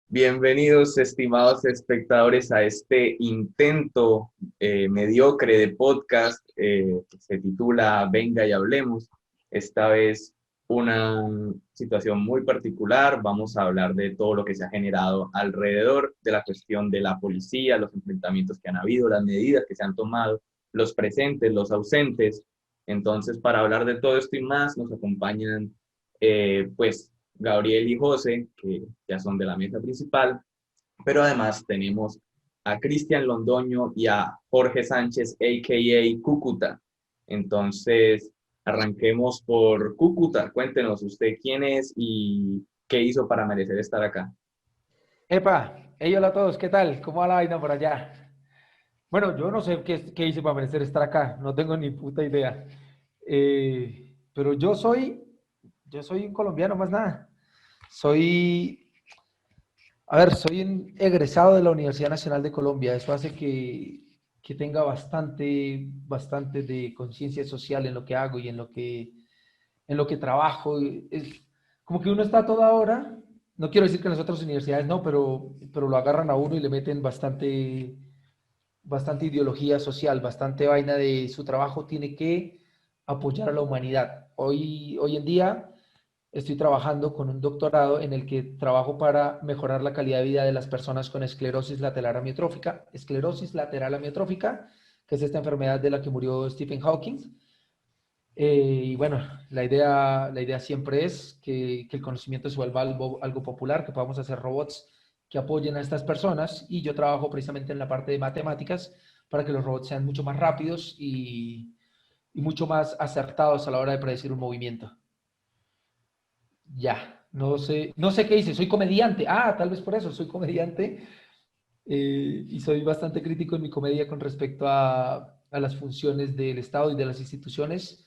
Bienvenidos, estimados espectadores, a este intento mediocre de podcast que se titula Venga y Hablemos. Esta vez una situación muy particular. Vamos a hablar de todo lo que se ha generado alrededor de la cuestión de la policía, los enfrentamientos que han habido, las medidas que se han tomado, los presentes, los ausentes. Entonces, para hablar de todo esto y más, nos acompañan, pues, Gabriel y José, que ya son de la mesa principal, pero además tenemos a Cristian Londoño y a Jorge Sánchez, a.k.a. Cúcuta. Entonces, arranquemos por Cúcuta. Cuéntenos usted quién es y qué hizo para merecer estar acá. Epa, hey, hola a todos, ¿qué tal? ¿Cómo va la vaina por allá? Bueno, yo no sé qué hice para merecer estar acá, no tengo ni puta idea. Pero yo soy un colombiano más nada. Soy, soy un egresado de la Universidad Nacional de Colombia. Eso hace que tenga bastante de conciencia social en lo que hago y en lo que trabajo. Es como que uno está a toda hora, no quiero decir que en las otras universidades no, pero lo agarran a uno y le meten bastante ideología social, bastante vaina de su trabajo tiene que apoyar a la humanidad. Hoy en día estoy trabajando con un doctorado en el que trabajo para mejorar la calidad de vida de las personas con esclerosis lateral amiotrófica, que es esta enfermedad de la que murió Stephen Hawking. Y bueno, la idea siempre es que el conocimiento se vuelva algo popular, que podamos hacer robots que apoyen a estas personas. Y yo trabajo precisamente en la parte de matemáticas para que los robots sean mucho más rápidos y mucho más acertados a la hora de predecir un movimiento. Ya, no sé qué hice, soy comediante. Ah, tal vez por eso, soy comediante y soy bastante crítico en mi comedia con respecto a las funciones del Estado y de las instituciones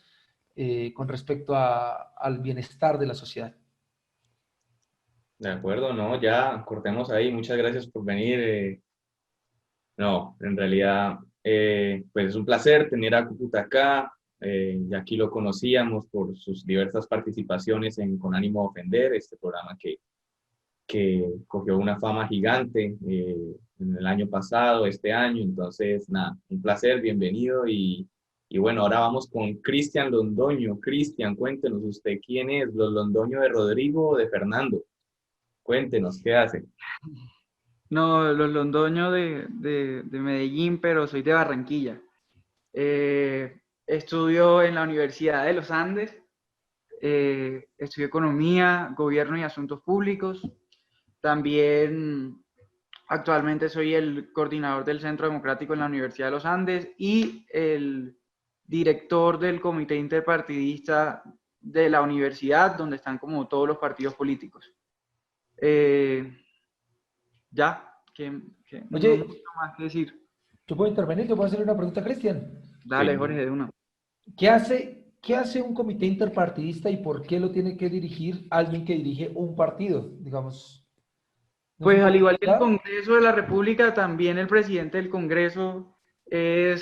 con respecto al bienestar de la sociedad. De acuerdo, no, ya cortemos ahí. Muchas gracias por venir. No, en realidad, pues es un placer tener a Cúcuta acá. Y aquí lo conocíamos por sus diversas participaciones en Con ánimo de ofender, este programa que cogió una fama gigante en el año pasado, este año. Entonces, nada, un placer, bienvenido. Y bueno, ahora vamos con Cristian Londoño. Cristian, cuéntenos usted quién es, los Londoño de Rodrigo o de Fernando. Cuéntenos, ¿qué hace? No, los Londoño de Medellín, pero soy de Barranquilla. Estudio en la Universidad de los Andes, estudio Economía, Gobierno y Asuntos Públicos. También actualmente soy el coordinador del Centro Democrático en la Universidad de los Andes y el director del Comité Interpartidista de la universidad, donde están como todos los partidos políticos. Eh, ya, que no mucho Oye, más que decir. ¿yo puedo intervenir? ¿Yo puedo hacerle una pregunta a Cristian? Dale, Sí. Jorge, de una. ¿Qué hace un comité interpartidista y por qué lo tiene que dirigir alguien que dirige un partido? Digamos, ¿no es un Pues al poco igual que el complicado? Congreso de la República, también el presidente del Congreso De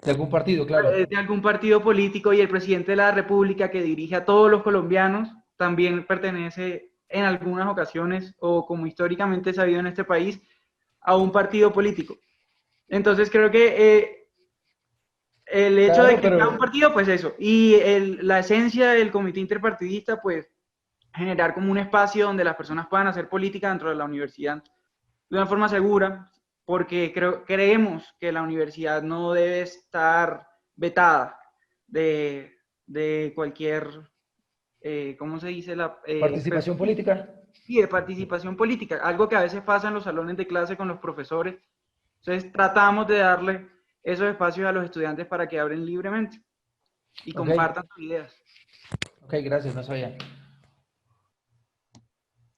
algún partido, claro. es de algún partido político y el presidente de la República que dirige a todos los colombianos también pertenece en algunas ocasiones o como históricamente sabido en este país a un partido político. Entonces creo que el hecho de Claro, que sea un pero partido, pues eso, y la esencia del comité interpartidista, pues generar como un espacio donde las personas puedan hacer política dentro de la universidad de una forma segura, porque creemos que la universidad no debe estar vetada de cualquier, ¿cómo se dice? participación política. Sí, de participación política, algo que a veces pasa en los salones de clase con los profesores. Entonces tratamos de darle esos espacios a los estudiantes para que hablen libremente y Ok, compartan sus ideas. ok, gracias, no sabía.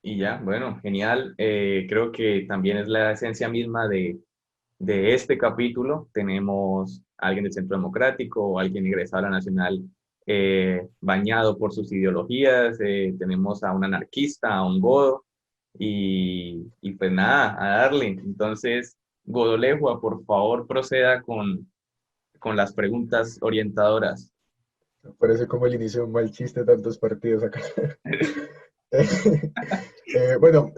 Y ya, bueno, genial. Creo que también es la esencia misma de este capítulo. Tenemos a alguien del Centro Democrático o alguien ingresado a la Nacional bañado por sus ideologías. Tenemos a un anarquista, a un godo. Y pues nada, a darle. Entonces, Godolejua, por favor, proceda con las preguntas orientadoras. Parece como el inicio de un mal chiste, tantos partidos acá. Bueno,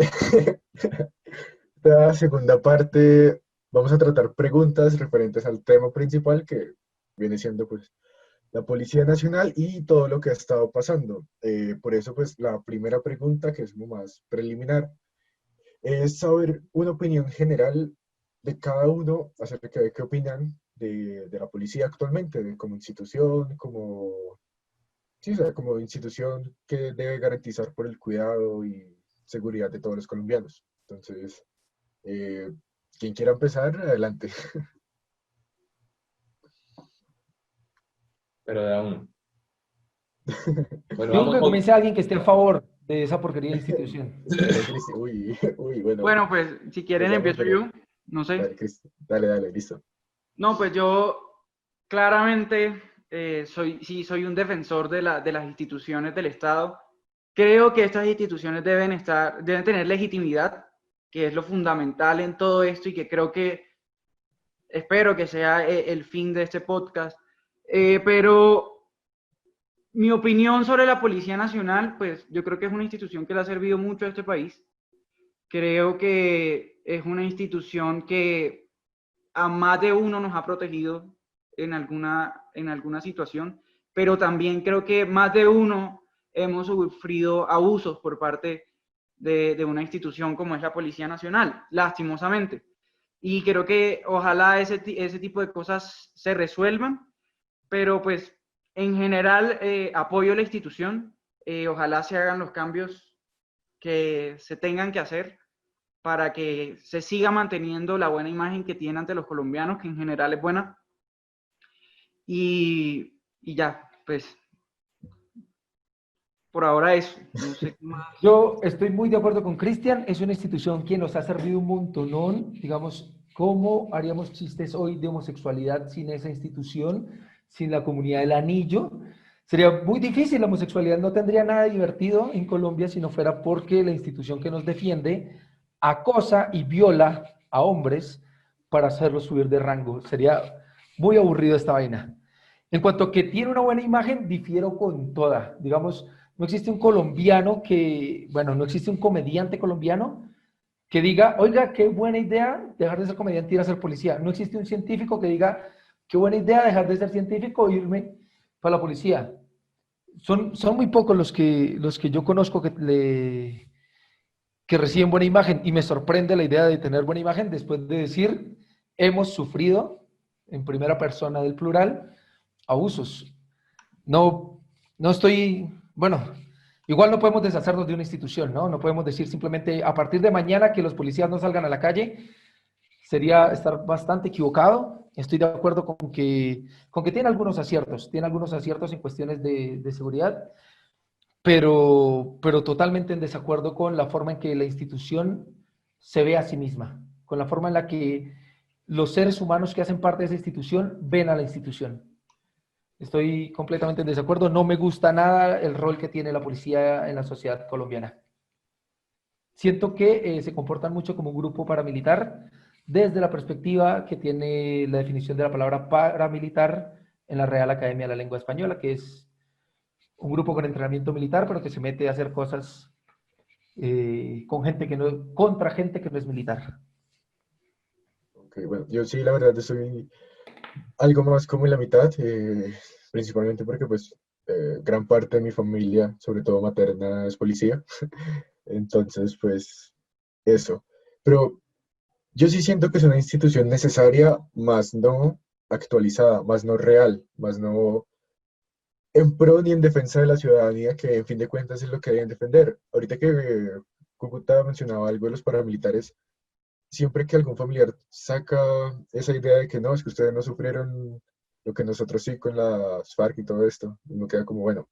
esta segunda parte vamos a tratar preguntas referentes al tema principal que viene siendo pues la Policía Nacional y todo lo que ha estado pasando. Por eso pues la primera pregunta, que es como más preliminar, es saber una opinión general de cada uno acerca de qué opinan de la policía actualmente, como institución, como, sí, o sea, como institución que debe garantizar por el cuidado y seguridad de todos los colombianos. Entonces, eh, quien quiera empezar, adelante. Pero de a uno. Bueno, Yo creo vamos que con... comience alguien que esté a favor de esa porquería de institución. Dale, Cristi. Uy, uy, bueno, Bueno, pues si quieren empezamos, empiezo pero yo, no sé. dale, Cristi. Dale, dale, listo. No, pues yo claramente soy un defensor de las instituciones del Estado. Creo que estas instituciones deben tener legitimidad, que es lo fundamental en todo esto y que espero que sea el fin de este podcast. Pero mi opinión sobre la Policía Nacional, pues yo creo que es una institución que le ha servido mucho a este país. Creo que es una institución que a más de uno nos ha protegido en alguna situación, pero también creo que más de uno hemos sufrido abusos por parte de una institución como es la Policía Nacional, lastimosamente. Y creo que ojalá ese tipo de cosas se resuelvan, pero pues en general apoyo la institución, ojalá se hagan los cambios que se tengan que hacer para que se siga manteniendo la buena imagen que tiene ante los colombianos, que en general es buena. Y ya, pues, por ahora eso. No sé qué más. Yo estoy muy de acuerdo con Cristian, es una institución que nos ha servido un montonón, digamos, ¿cómo haríamos chistes hoy de homosexualidad sin esa institución, sin la comunidad del anillo? Sería muy difícil, la homosexualidad no tendría nada divertido en Colombia si no fuera porque la institución que nos defiende acosa y viola a hombres para hacerlos subir de rango. Sería muy aburrido esta vaina. En cuanto a que tiene una buena imagen, difiero con toda. Digamos, no existe un colombiano que, bueno, no existe un comediante colombiano que diga, oiga, qué buena idea dejar de ser comediante y ir a ser policía. No existe un científico que diga, qué buena idea dejar de ser científico e irme para la policía. Son muy pocos los que yo conozco que reciben buena imagen y me sorprende la idea de tener buena imagen después de decir, hemos sufrido, en primera persona del plural, abusos. No, no estoy, bueno, igual no podemos deshacernos de una institución, ¿no? No podemos decir simplemente a partir de mañana que los policías no salgan a la calle, sería estar bastante equivocado. Estoy de acuerdo con que tiene algunos aciertos en cuestiones de seguridad, pero totalmente en desacuerdo con la forma en que la institución se ve a sí misma, con la forma en la que los seres humanos que hacen parte de esa institución ven a la institución. Estoy completamente en desacuerdo. No me gusta nada el rol que tiene la policía en la sociedad colombiana. Siento que se comportan mucho como un grupo paramilitar desde la perspectiva que tiene la definición de la palabra paramilitar en la Real Academia de la Lengua Española, que es un grupo con entrenamiento militar, pero que se mete a hacer cosas con gente que no, contra gente que no es militar. Ok, bueno, yo sí, la verdad, soy algo más como en la mitad, principalmente porque pues gran parte de mi familia, sobre todo materna, es policía. Entonces, pues eso. Pero yo sí siento que es una institución necesaria, más no actualizada, más no real, más no en pro ni en defensa de la ciudadanía, que en fin de cuentas es lo que deben defender. Ahorita que Cúcuta mencionaba algo de los paramilitares, siempre que algún familiar saca esa idea de que no, es que ustedes no sufrieron lo que nosotros sí con las FARC y todo esto, uno queda como, bueno,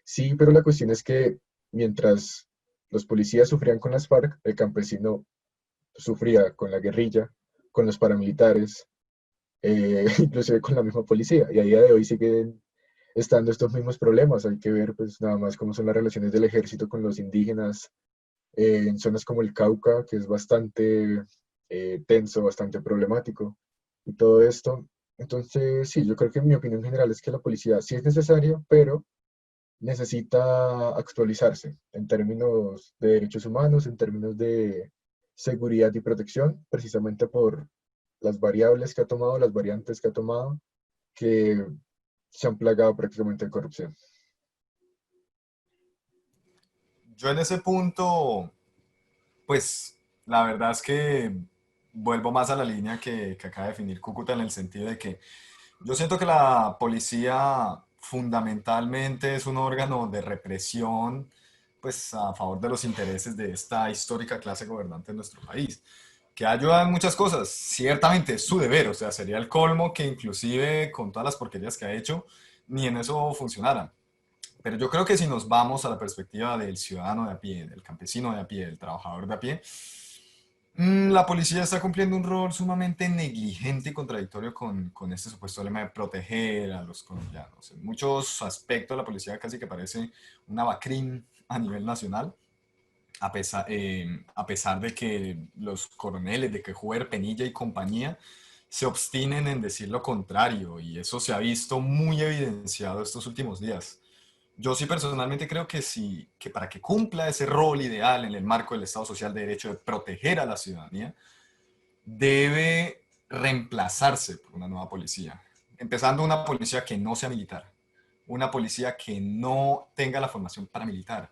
sí, pero la cuestión es que mientras los policías sufrían con las FARC, el campesino sufría con la guerrilla, con los paramilitares, inclusive con la misma policía, y a día de hoy siguen estando estos mismos problemas. Hay que ver pues nada más cómo son las relaciones del ejército con los indígenas en zonas como el Cauca, que es bastante tenso, bastante problemático, y todo esto. Entonces, sí, yo creo que mi opinión general es que la policía sí es necesaria, pero necesita actualizarse en términos de derechos humanos, en términos de seguridad y protección, precisamente por las variables que ha tomado, las variantes que ha tomado, que se han plagado prácticamente de corrupción. Yo en ese punto, pues la verdad es que vuelvo más a la línea que acaba de definir Cúcuta en el sentido de que yo siento que la policía fundamentalmente es un órgano de represión, pues a favor de los intereses de esta histórica clase gobernante de nuestro país, que ayuda en muchas cosas. Ciertamente es su deber, o sea, sería el colmo que inclusive con todas las porquerías que ha hecho, ni en eso funcionara. Pero yo creo que si nos vamos a la perspectiva del ciudadano de a pie, del campesino de a pie, del trabajador de a pie, la policía está cumpliendo un rol sumamente negligente y contradictorio con este supuesto lema de proteger a los colombianos. En muchos aspectos la policía casi que parece una BACRIM a nivel nacional, a pesar de que los coroneles, de que Juber, Penilla y compañía se obstinen en decir lo contrario, y eso se ha visto muy evidenciado estos últimos días. Yo sí personalmente creo que sí, que para que cumpla ese rol ideal en el marco del Estado Social de Derecho de proteger a la ciudadanía, debe reemplazarse por una nueva policía. Empezando una policía que no sea militar, una policía que no tenga la formación paramilitar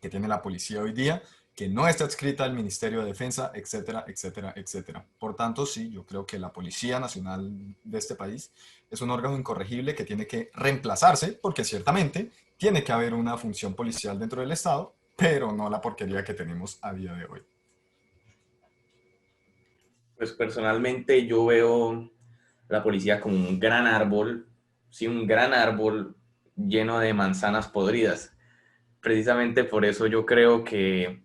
que tiene la policía hoy día, que no está adscrita al Ministerio de Defensa, etcétera, etcétera, etcétera. Por tanto, sí, yo creo que la Policía Nacional de este país es un órgano incorregible que tiene que reemplazarse, porque ciertamente tiene que haber una función policial dentro del Estado, pero no la porquería que tenemos a día de hoy. Pues personalmente yo veo la policía como un gran árbol, sí, un gran árbol lleno de manzanas podridas. Precisamente por eso yo creo que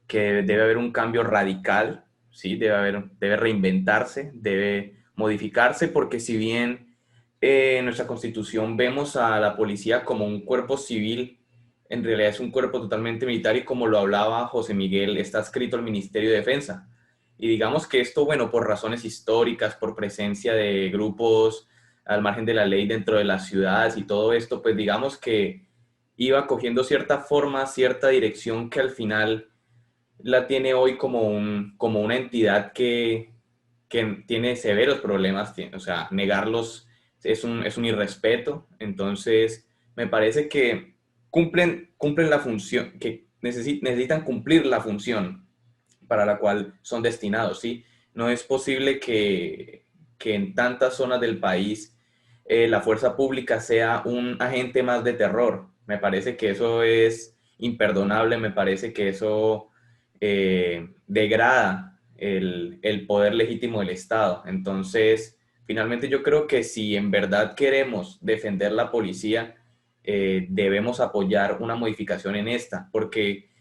debe haber un cambio radical, ¿sí? Debe reinventarse, debe modificarse, porque si bien en nuestra Constitución vemos a la policía como un cuerpo civil, en realidad es un cuerpo totalmente militar y como lo hablaba José Miguel, está adscrito al Ministerio de Defensa. Y digamos que esto, bueno, por razones históricas, por presencia de grupos al margen de la ley dentro de las ciudades y todo esto, pues digamos que iba cogiendo cierta forma, cierta dirección que al final la tiene hoy como una entidad que tiene severos problemas, o sea, negarlos es un irrespeto. Entonces me parece que cumplen la función, que necesitan cumplir la función para la cual son destinados, ¿sí? No es posible que en tantas zonas del país la fuerza pública sea un agente más de terror. Me parece que eso es imperdonable, me parece que eso degrada el poder legítimo del Estado. Entonces, finalmente yo creo que si en verdad queremos defender la policía, debemos apoyar una modificación en esta, porque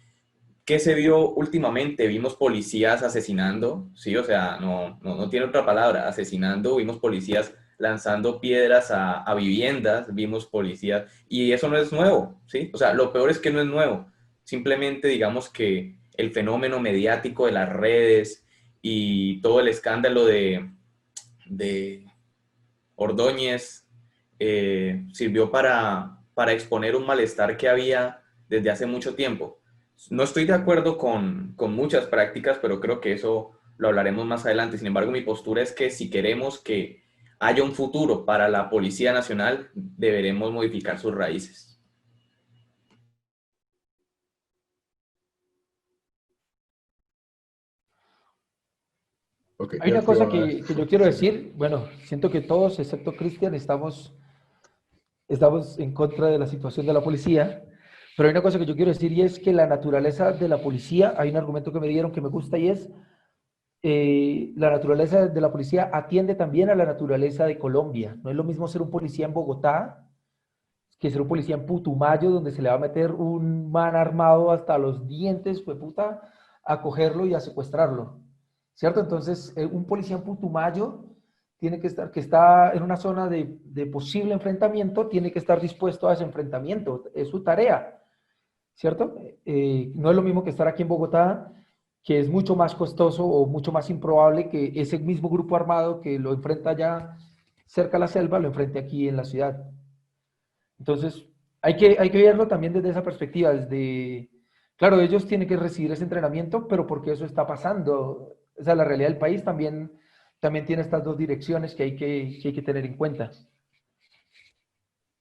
¿qué se vio últimamente? Vimos policías asesinando, sí, o sea, no tiene otra palabra, asesinando, vimos policías lanzando piedras a viviendas, vimos policías, y eso no es nuevo, ¿sí? O sea, lo peor es que no es nuevo, simplemente digamos que el fenómeno mediático de las redes y todo el escándalo de Ordóñez sirvió para exponer un malestar que había desde hace mucho tiempo. No estoy de acuerdo con muchas prácticas, pero creo que eso lo hablaremos más adelante. Sin embargo, mi postura es que si queremos que haya un futuro para la Policía Nacional, deberemos modificar sus raíces. Ok, Hay una cosa que yo quiero decir, bueno, siento que todos, excepto Cristian, estamos en contra de la situación de la policía, pero hay una cosa que yo quiero decir y es que la naturaleza de la policía, hay un argumento que me dieron que me gusta y es, la naturaleza de la policía atiende también a la naturaleza de Colombia. No es lo mismo ser un policía en Bogotá que ser un policía en Putumayo, donde se le va a meter un man armado hasta los dientes, fue puta, a cogerlo y a secuestrarlo. ¿Cierto? Entonces, un policía en Putumayo tiene que está en una zona de posible enfrentamiento, tiene que estar dispuesto a ese enfrentamiento, es su tarea, ¿cierto? No es lo mismo que estar aquí en Bogotá, que es mucho más costoso o mucho más improbable que ese mismo grupo armado que lo enfrenta ya cerca a la selva, lo enfrente aquí en la ciudad. Entonces, hay que verlo también desde esa perspectiva, Claro, ellos tienen que recibir ese entrenamiento, pero porque eso está pasando. O sea, la realidad del país también tiene estas dos direcciones que hay que tener en cuenta.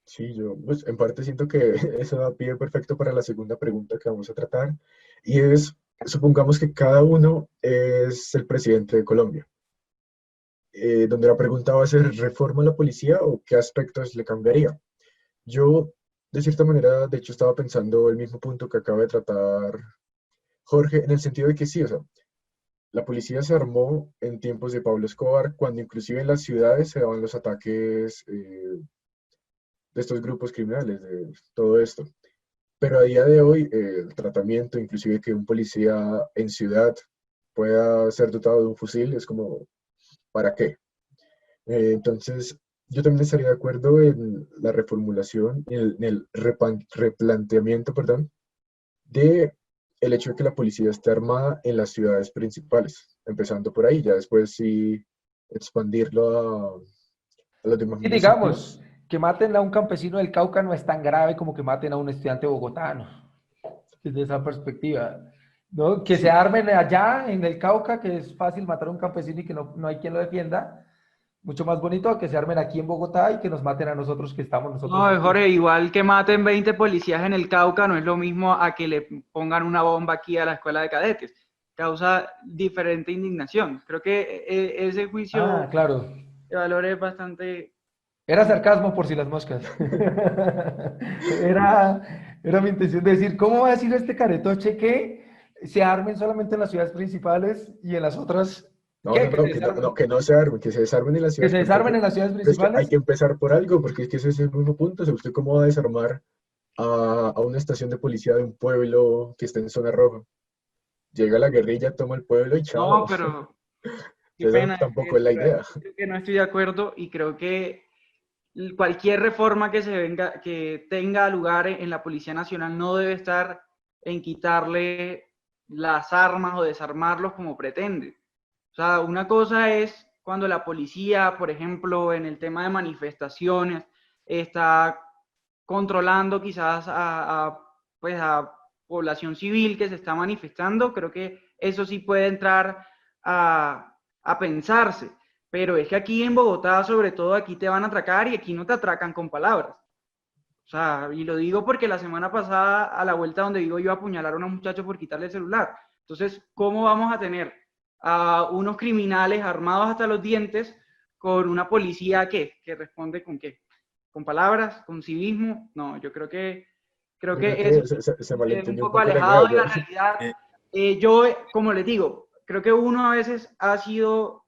Sí, yo pues en parte siento que eso da pie perfecto para la segunda pregunta que vamos a tratar, y es, supongamos que cada uno es el presidente de Colombia, donde la pregunta va a ser, ¿reforma la policía o qué aspectos le cambiaría? Yo, de cierta manera, de hecho, estaba pensando el mismo punto que acaba de tratar Jorge, en el sentido de que sí, o sea, la policía se armó en tiempos de Pablo Escobar, cuando inclusive en las ciudades se daban los ataques de estos grupos criminales, de todo esto. Pero a día de hoy, el tratamiento, inclusive que un policía en ciudad pueda ser dotado de un fusil, es como, ¿para qué? Entonces, yo también estaría de acuerdo en la reformulación, en el replanteamiento, perdón, de el hecho de que la policía esté armada en las ciudades principales, empezando por ahí, ya después sí expandirlo a los demás Y digamos, municipios. que maten a un campesino del Cauca no es tan grave como que maten a un estudiante bogotano, desde esa perspectiva. ¿No? Que se Sí, armen allá en el Cauca, que es fácil matar a un campesino y que no hay quien lo defienda. Mucho más bonito que se armen aquí en Bogotá y que nos maten a nosotros que estamos nosotros No, aquí. Jorge, igual que maten 20 policías en el Cauca, no es lo mismo a que le pongan una bomba aquí a la escuela de cadetes. Causa diferente indignación. Creo que ese Ah, juicio claro. de valor es bastante Era complicado. sarcasmo por si las moscas. Era mi intención de decir, ¿cómo va a decir este caretoche que se armen solamente en las ciudades principales y en las otras, no, ¿qué? no, Que se no, desarmen. que no se armen, que se desarmen en las Que ciudades se desarmen perfecto. en las ciudades Pero es que hay principales. que empezar por algo, porque es que ese es el mismo punto. O sea, ¿usted cómo va a desarmar a una estación de policía de un pueblo que está en zona roja? Llega la guerrilla, toma el pueblo y No, chao. pero qué Esa pena. tampoco es la idea. Creo que no estoy de acuerdo y creo que cualquier reforma que que tenga lugar en la Policía Nacional no debe estar en quitarle las armas o desarmarlos como pretende. O sea, una cosa es cuando la policía, por ejemplo, en el tema de manifestaciones, está controlando quizás pues a población civil que se está manifestando. Creo que eso sí puede entrar a pensarse. Pero es que aquí en Bogotá, sobre todo, aquí te van a atracar y aquí no te atracan con palabras. O sea, y lo digo porque la semana pasada, a la vuelta donde vivo, iba a apuñalar a unos muchachos por quitarle el celular. Entonces, ¿cómo vamos a tener a unos criminales armados hasta los dientes con una policía que responde con qué? ¿Con palabras? ¿Con civismo? No, yo creo Yo creo que eso que se es un malentendió un poco poco la idea. alejado de Yo, la realidad. Eh, Yo, como les digo, creo que uno a veces ha sido,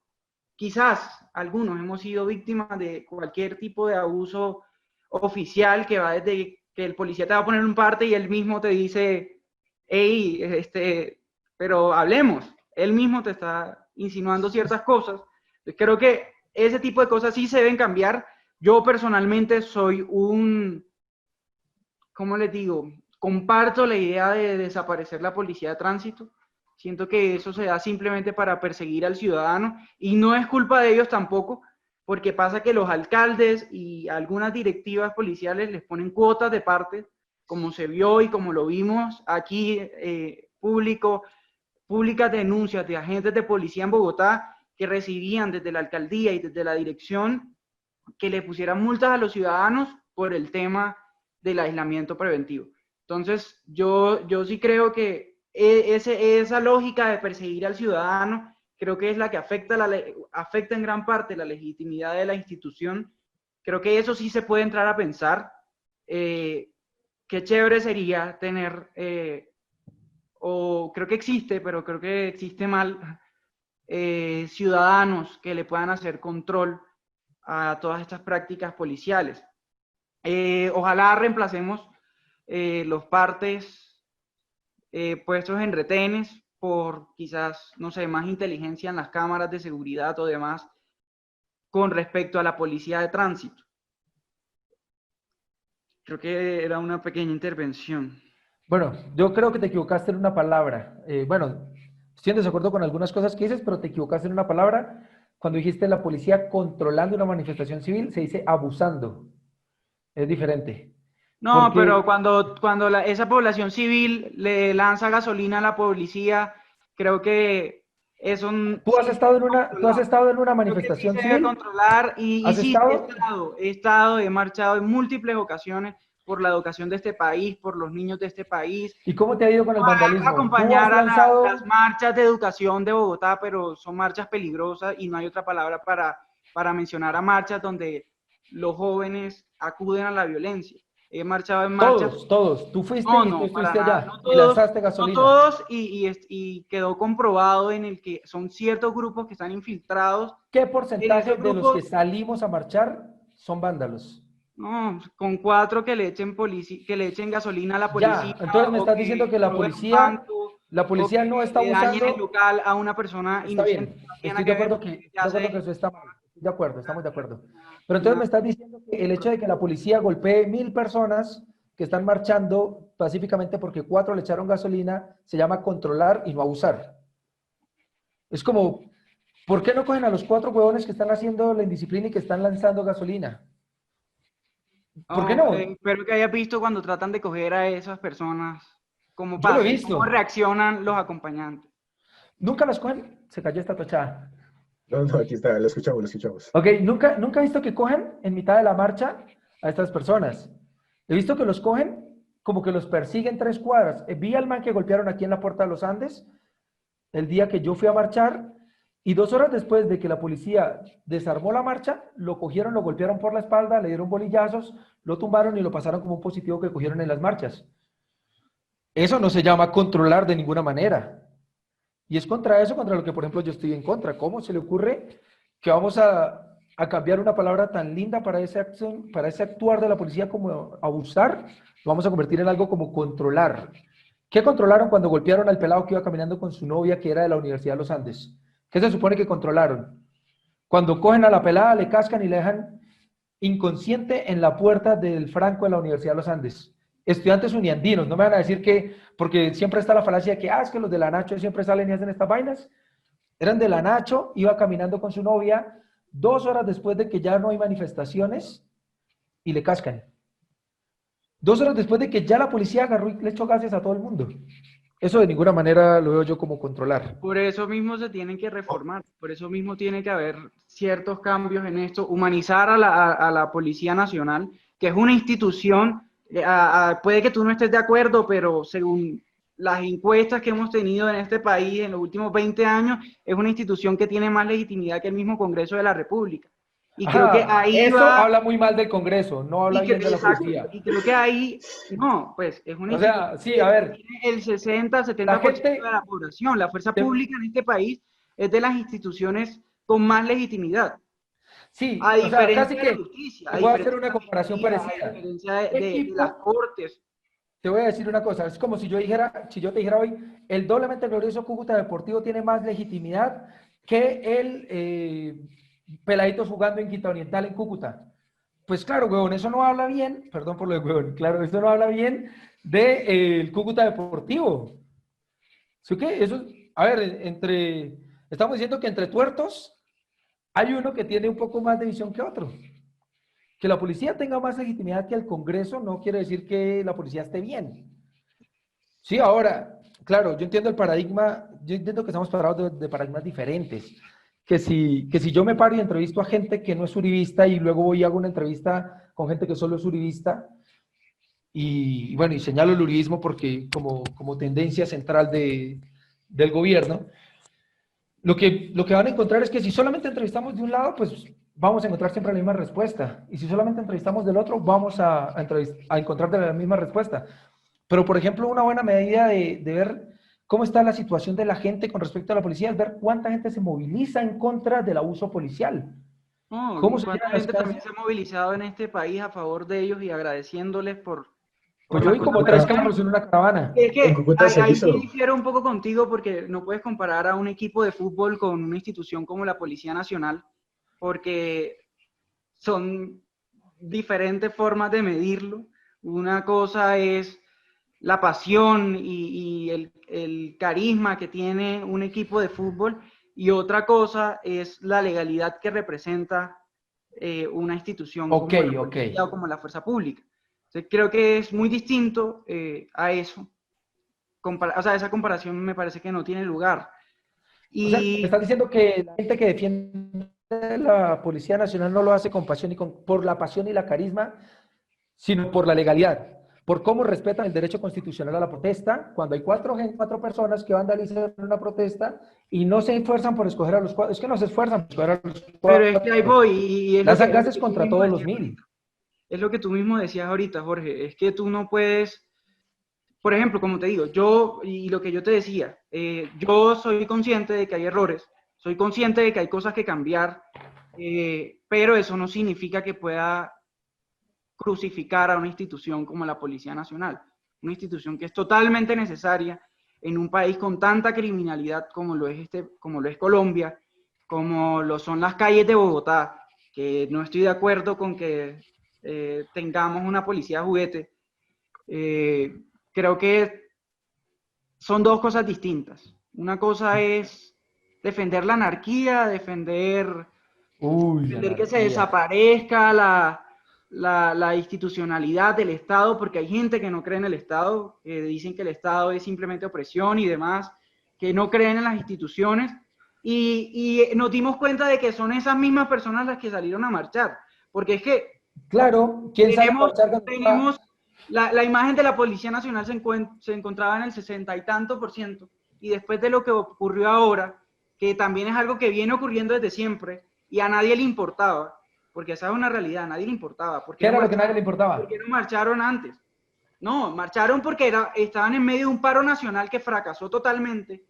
quizás algunos hemos sido víctimas de cualquier tipo de abuso oficial que va desde que el policía te va a poner un parte y él mismo te dice, hey, pero hablemos. Él mismo te está insinuando ciertas cosas. Creo que ese tipo de cosas sí se deben cambiar. Yo personalmente soy ¿cómo les digo? Comparto la idea de desaparecer la policía de tránsito. Siento que eso se da simplemente para perseguir al ciudadano y no es culpa de ellos tampoco, porque pasa que los alcaldes y algunas directivas policiales les ponen cuotas de parte, como se vio y como lo vimos aquí, públicas denuncias de agentes de policía en Bogotá que recibían desde la alcaldía y desde la dirección que le pusieran multas a los ciudadanos por el tema del aislamiento preventivo. Entonces, yo sí creo que esa lógica de perseguir al ciudadano creo que es la que afecta en gran parte la legitimidad de la institución. Creo que eso sí se puede entrar a pensar. Qué chévere sería tener, o creo que existe, pero creo que existe mal, ciudadanos que le puedan hacer control a todas estas prácticas policiales. Ojalá reemplacemos los partes puestos en retenes por quizás, no sé, más inteligencia en las cámaras de seguridad o demás con respecto a la policía de tránsito. Creo que era una pequeña intervención. Bueno, yo creo que te equivocaste en una palabra. Bueno, estoy en desacuerdo con algunas cosas que dices, pero te equivocaste en una palabra. Cuando dijiste la policía controlando una manifestación civil, se dice abusando. Es diferente. No, Porque pero cuando esa población civil le lanza gasolina a la policía, creo que eso tú has sí se estado debe en controlar. una Creo que sí manifestación se debe civil. controlar y ¿Has sí, estado? he marchado en múltiples ocasiones por la educación de este país, por los niños de este país. ¿Y cómo te ha ido con el Ojalá vandalismo? ¿Tú has acompañar a las lanzado? marchas de educación de Bogotá, pero son marchas peligrosas y no hay otra palabra para mencionar a marchas donde los jóvenes acuden a la violencia. He marchado en marchas. Todos. Tú fuiste No, y tú no, para estuviste nada. allá y lanzaste No gasolina. todos, y quedó comprobado en el que son ciertos grupos que están infiltrados. ¿Qué En porcentaje esos de los que grupos, salimos a marchar son vándalos? no, con 4 que le echen que le echen gasolina a la policía, Ya, entonces me o estás diciendo que que roben un banco, la o policía que no está le dañen el usando. local a una persona Está inocente bien, que no tiene nada que ver, porque estoy ya de se acuerdo que eso está mal. Estoy de acuerdo, estamos de acuerdo. Pero entonces una- me estás diciendo que el hecho de que la policía golpee 1.000 personas que están marchando pacíficamente porque 4 le echaron gasolina se llama controlar y no abusar. Es como, ¿por qué no cogen a los 4 huevones que están haciendo la indisciplina y que están lanzando gasolina? ¿Por qué no, no? espero que hayas visto cuando tratan de coger a esas personas, cómo Yo lo he pasa y cómo visto. reaccionan los acompañantes. ¿Nunca los cogen? Se cayó esta tochada. No, no, aquí está, lo escuchamos, lo escuchamos. Ok, nunca he visto que cogen en mitad de la marcha a estas personas. He visto que los cogen como que los persiguen 3 cuadras. Vi al man que golpearon aquí en la Puerta de los Andes el día que yo fui a marchar y 2 horas después de que la policía desarmó la marcha, lo cogieron, lo golpearon por la espalda, le dieron bolillazos, lo tumbaron y lo pasaron como un positivo que cogieron en las marchas. Eso no se llama controlar de ninguna manera. Y es contra eso, contra lo que, por ejemplo, yo estoy en contra. ¿Cómo se le ocurre que vamos a cambiar una palabra tan linda para ese, acción, para ese actuar de la policía como abusar? Lo vamos a convertir en algo como controlar. ¿Qué controlaron cuando golpearon al pelado que iba caminando con su novia que era de la Universidad de los Andes? ¿Qué se supone que controlaron? Cuando cogen a la pelada, le cascan y le dejan inconsciente en la puerta del Franco de la Universidad de los Andes. Estudiantes uniandinos, no me van a decir que, porque siempre está la falacia de que, es que los de la Nacho siempre salen y hacen estas vainas. Eran de la Nacho, iba caminando con su novia 2 horas después de que ya no hay manifestaciones y le cascan. 2 horas después de que ya la policía agarró y le echó gases a todo el mundo. Eso de ninguna manera lo veo yo como controlar. Por eso mismo se tienen que reformar, por eso mismo tiene que haber ciertos cambios en esto, humanizar a la Policía Nacional, que es una institución, puede que tú no estés de acuerdo, pero según las encuestas que hemos tenido en este país en los últimos 20 años, es una institución que tiene más legitimidad que el mismo Congreso de la República. Y creo que Ajá, ahí eso va, habla muy mal del Congreso, no habla bien de la exacto, policía. y creo que ahí, no, pues es una O sea, institución sí, a que ver, tiene el 60, la 70% de gente, la población. La fuerza te- pública en este país es de las instituciones con más legitimidad. A sí, o sea, casi diferencia de la que justicia, te a voy a hacer diferencia de una la comparación fiscalía, a parecida. diferencia ¿Qué de las equipo? cortes. Te voy a decir una cosa, es como si yo dijera, si yo te dijera hoy, el doblemente glorioso Cúcuta Deportivo tiene más legitimidad que el Peladitos jugando en Quinta Oriental en Cúcuta. Pues claro, huevón, eso no habla bien, perdón por lo de huevón, claro, eso no habla bien del Cúcuta Deportivo. ¿Sí qué? Eso, a ver, estamos diciendo que entre tuertos hay uno que tiene un poco más de visión que otro. Que la policía tenga más legitimidad que el Congreso no quiere decir que la policía esté bien. Sí, ahora, claro, yo entiendo el paradigma, yo entiendo que estamos parados de paradigmas diferentes. Que si yo me paro y entrevisto a gente que no es uribista y luego voy y hago una entrevista con gente que solo es uribista y bueno, y señalo el uribismo porque como tendencia central del gobierno, lo que van a encontrar es que si solamente entrevistamos de un lado, pues vamos a encontrar siempre la misma respuesta. Y si solamente entrevistamos del otro, vamos a encontrar la misma respuesta. Pero, por ejemplo, una buena medida de ver cómo está la situación de la gente con respecto a la policía es ver cuánta gente se moviliza en contra del abuso policial. No, ¿Cómo y se cuánta llenan las gente calles? también se ha movilizado en este país a favor de ellos y agradeciéndoles Pues por yo las vi cosas como Cúcuta, 3 carros en una caravana. Es en que Cúcuta ahí, se ahí sí hizo. difiero un poco contigo porque no puedes comparar a un equipo de fútbol con una institución como la Policía Nacional, porque son diferentes formas de medirlo. Una cosa es la pasión y el carisma que tiene un equipo de fútbol y otra cosa es la legalidad que representa una institución Ok, como la ok. policía o como la fuerza pública. Entonces, creo que es muy distinto a eso. O sea, esa comparación me parece que no tiene lugar. O sea, me Y estás diciendo que la gente que defiende la Policía Nacional no lo hace con pasión y por la pasión y la carisma, sino por la legalidad, por cómo respetan el derecho constitucional a la protesta, cuando hay cuatro personas que vandalizan una protesta y no se esfuerzan por escoger a los cuatro, es que no se esfuerzan por escoger a los pero es que ahí cuatro, voy, y lanzan es lo gases que tú contra mismo todos los decías 1000. ahorita. Es lo que tú mismo decías ahorita, Jorge. Es que tú no puedes, por ejemplo, como te digo, y lo que yo te decía, yo soy consciente de que hay errores, soy consciente de que hay cosas que cambiar, pero eso no significa que pueda crucificar a una institución como la Policía Nacional, una institución que es totalmente necesaria en un país con tanta criminalidad como lo es como lo es Colombia, como lo son las calles de Bogotá, que no estoy de acuerdo con que tengamos una policía juguete. Creo que son dos cosas distintas. Una cosa es defender la anarquía, Uy, la defender que se anarquía. desaparezca la institucionalidad del Estado, porque hay gente que no cree en el Estado, que dicen que el Estado es simplemente opresión y demás, que no creen en las instituciones, y nos dimos cuenta de que son esas mismas personas las que salieron a marchar, porque es que Claro, ¿quién sale a marchar cuando está? tenemos la imagen de la Policía Nacional se encontraba en el 60 y tanto por ciento, y después de lo que ocurrió ahora, que también es algo que viene ocurriendo desde siempre, y a nadie le importaba, porque esa es una realidad, a nadie le importaba. ¿Qué era lo que a nadie le ¿Por importaba? qué no marcharon antes? No, marcharon porque estaban en medio de un paro nacional que fracasó totalmente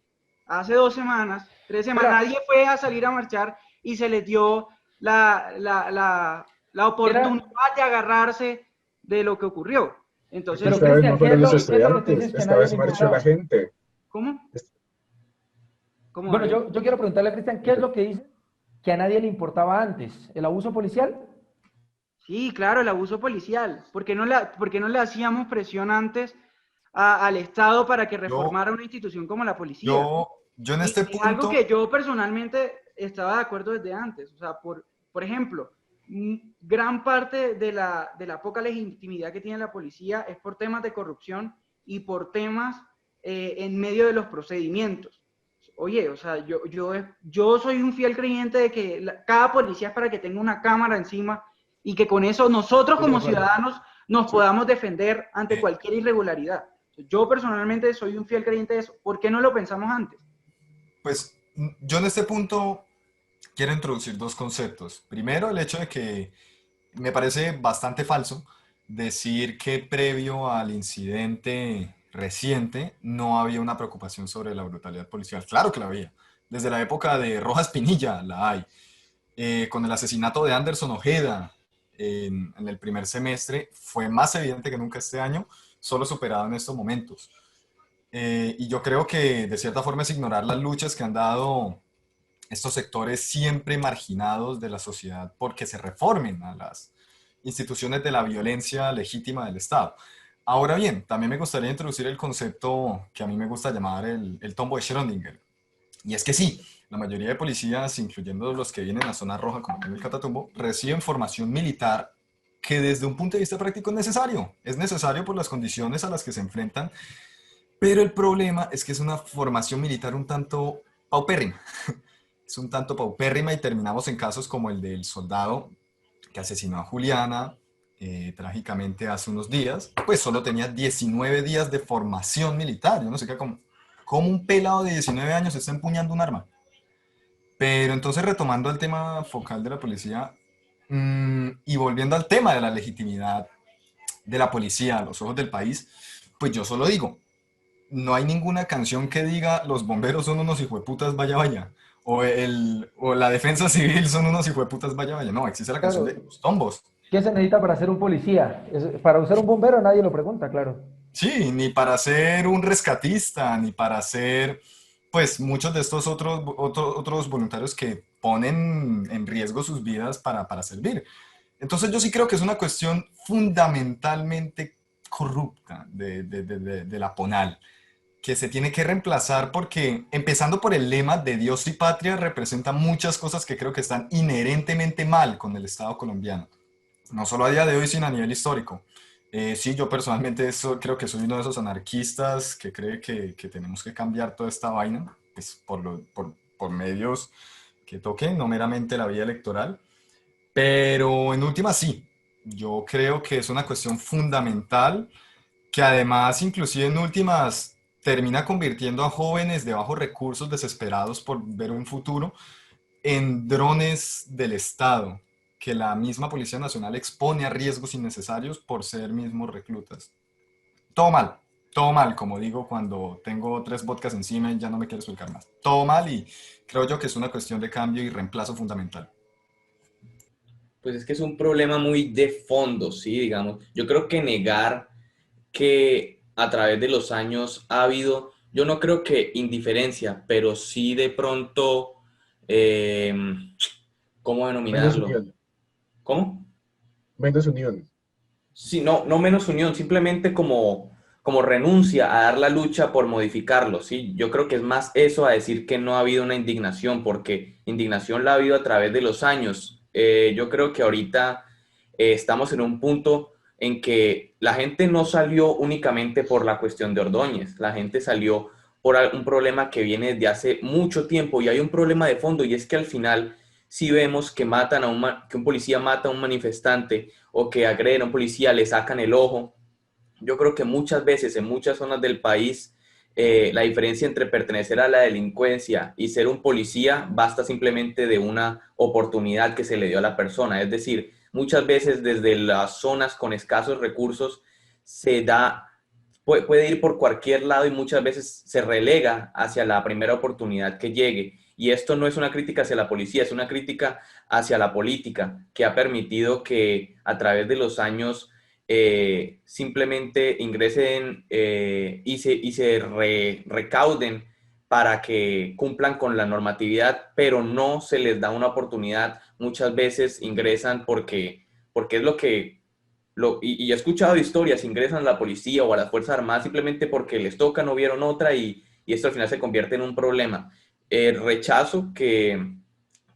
hace 2 semanas, 3 semanas. Era, Nadie fue a salir a marchar y se les dio la era, oportunidad de agarrarse de lo que ocurrió. Es que Entonces, pero esta vez Cristian, no fueron los ¿qué es lo que tú dices estudiantes, que a esta nadie vez le marchó la importaba? gente. ¿cómo? Es- ¿Cómo, Bueno, David? yo quiero preguntarle a Cristian, ¿qué es lo que dice que a nadie le importaba antes? ¿El abuso policial? Sí, claro, el abuso policial. ¿Por qué no le hacíamos presión antes al Estado para que Yo, reformara una institución como la policía? yo, yo en Y este es algo que punto, yo personalmente estaba de acuerdo desde antes. O sea, por ejemplo, gran parte de la poca legitimidad que tiene la policía es por temas de corrupción y por temas en medio de los procedimientos. Oye, o sea, yo soy un fiel creyente de que cada policía es para que tenga una cámara encima y que con eso nosotros Estoy de como acuerdo. ciudadanos nos sí, podamos defender ante eh, cualquier irregularidad. Yo personalmente soy un fiel creyente de eso. ¿Por qué no lo pensamos antes? pues yo en este punto quiero introducir dos conceptos. Primero, el hecho de que me parece bastante falso decir que previo al incidente reciente no había una preocupación sobre la brutalidad policial. Claro que la había. Desde la época de Rojas Pinilla la hay. Con el asesinato de Anderson Ojeda en el primer semestre fue más evidente que nunca este año, solo superado en estos momentos. Y yo creo que de cierta forma es ignorar las luchas que han dado estos sectores siempre marginados de la sociedad porque se reformen a las instituciones de la violencia legítima del Estado. Ahora bien, también me gustaría introducir el concepto que a mí me gusta llamar el tombo de Schrödinger. Y es que sí, la mayoría de policías, incluyendo los que vienen a zona roja, como en el Catatumbo, reciben formación militar que desde un punto de vista práctico es necesario. Es necesario por las condiciones a las que se enfrentan, pero el problema es que es una formación militar un tanto paupérrima. Es un tanto paupérrima y terminamos en casos como el del soldado que asesinó a Juliana trágicamente hace unos días. Pues solo tenía 19 días de formación militar. Yo no sé qué, como un pelado de 19 años está empuñando un arma. Pero entonces retomando el tema focal de la policía y volviendo al tema de la legitimidad de la policía a los ojos del país, pues yo solo digo, no hay ninguna canción que diga los bomberos son unos hijueputas, vaya vaya. O la defensa civil son unos hijueputas, vaya vaya. No, existe la canción Claro, de los tombos. ¿qué se necesita para ser un policía? Para usar un bombero nadie lo pregunta, claro. Sí, ni para ser un rescatista, ni para ser, pues, muchos de estos otros voluntarios que ponen en riesgo sus vidas para servir. Entonces yo sí creo que es una cuestión fundamentalmente corrupta de la PONAL, que se tiene que reemplazar porque, empezando por el lema de Dios y Patria, representa muchas cosas que creo que están inherentemente mal con el Estado colombiano. No solo a día de hoy, sino a nivel histórico. Sí, yo personalmente creo que soy uno de esos anarquistas que cree que tenemos que cambiar toda esta vaina, pues por medios que toquen, no meramente la vía electoral. Pero en última sí, yo creo que es una cuestión fundamental que además inclusive en últimas termina convirtiendo a jóvenes de bajos recursos desesperados por ver un futuro en drones del Estado, que la misma Policía Nacional expone a riesgos innecesarios por ser mismos reclutas. Todo mal, como digo cuando tengo 3 vodkas encima y ya no me quiero explicar más. Todo mal y creo yo que es una cuestión de cambio y reemplazo fundamental. Pues es que es un problema muy de fondo, sí, digamos. Yo creo que negar que a través de los años ha habido, yo no creo que indiferencia, pero sí de pronto, eh, ¿cómo Menos denominarlo? unión, ¿Cómo? menos unión. Sí, no, no menos unión, simplemente como renuncia a dar la lucha por modificarlo, ¿sí? Yo creo que es más eso a decir que no ha habido una indignación, porque indignación la ha habido a través de los años. Yo creo que ahorita estamos en un punto en que la gente no salió únicamente por la cuestión de Ordóñez, la gente salió por un problema que viene desde hace mucho tiempo y hay un problema de fondo y es que al final si vemos que matan que un policía mata a un manifestante o que agreden a un policía, le sacan el ojo. Yo creo que muchas veces en muchas zonas del país la diferencia entre pertenecer a la delincuencia y ser un policía basta simplemente de una oportunidad que se le dio a la persona. Es decir, muchas veces desde las zonas con escasos recursos se da, puede ir por cualquier lado y muchas veces se relega hacia la primera oportunidad que llegue. Y esto no es una crítica hacia la policía, es una crítica hacia la política que ha permitido que a través de los años simplemente ingresen y se recauden para que cumplan con la normatividad, pero no se les da una oportunidad. Muchas veces ingresan porque es lo que y he escuchado historias, ingresan a la policía o a las Fuerzas Armadas simplemente porque les toca, no vieron otra y esto al final se convierte en un problema. Rechazo que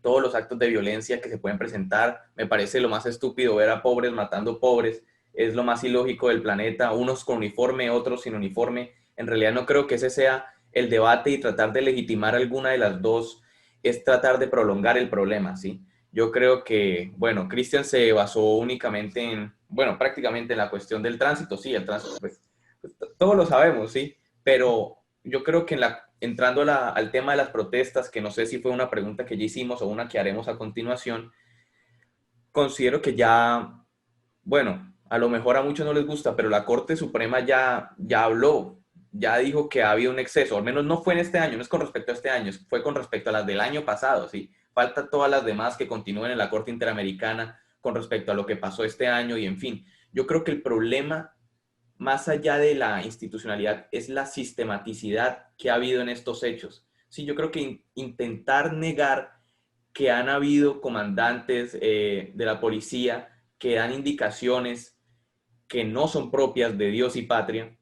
todos los actos de violencia que se pueden presentar, me parece lo más estúpido ver a pobres matando pobres, es lo más ilógico del planeta, unos con uniforme, otros sin uniforme. En realidad no creo que ese sea el debate y tratar de legitimar alguna de las dos es tratar de prolongar el problema, ¿sí? Yo creo que, bueno, Cristian se basó únicamente en, bueno, prácticamente en la cuestión del tránsito, sí, el tránsito, pues todos lo sabemos, sí, pero yo creo que entrando al tema de las protestas, que no sé si fue una pregunta que ya hicimos o una que haremos a continuación, considero que ya, bueno, a lo mejor a muchos no les gusta, pero la Corte Suprema ya habló, ya dijo que ha habido un exceso, al menos no fue en este año, no es con respecto a este año, fue con respecto a las del año pasado, ¿sí? Falta todas las demás que continúen en la Corte Interamericana con respecto a lo que pasó este año y en fin. Yo creo que el problema, más allá de la institucionalidad, es la sistematicidad que ha habido en estos hechos. Sí, yo creo que intentar negar que han habido comandantes de la policía que dan indicaciones que no son propias de Dios y patria,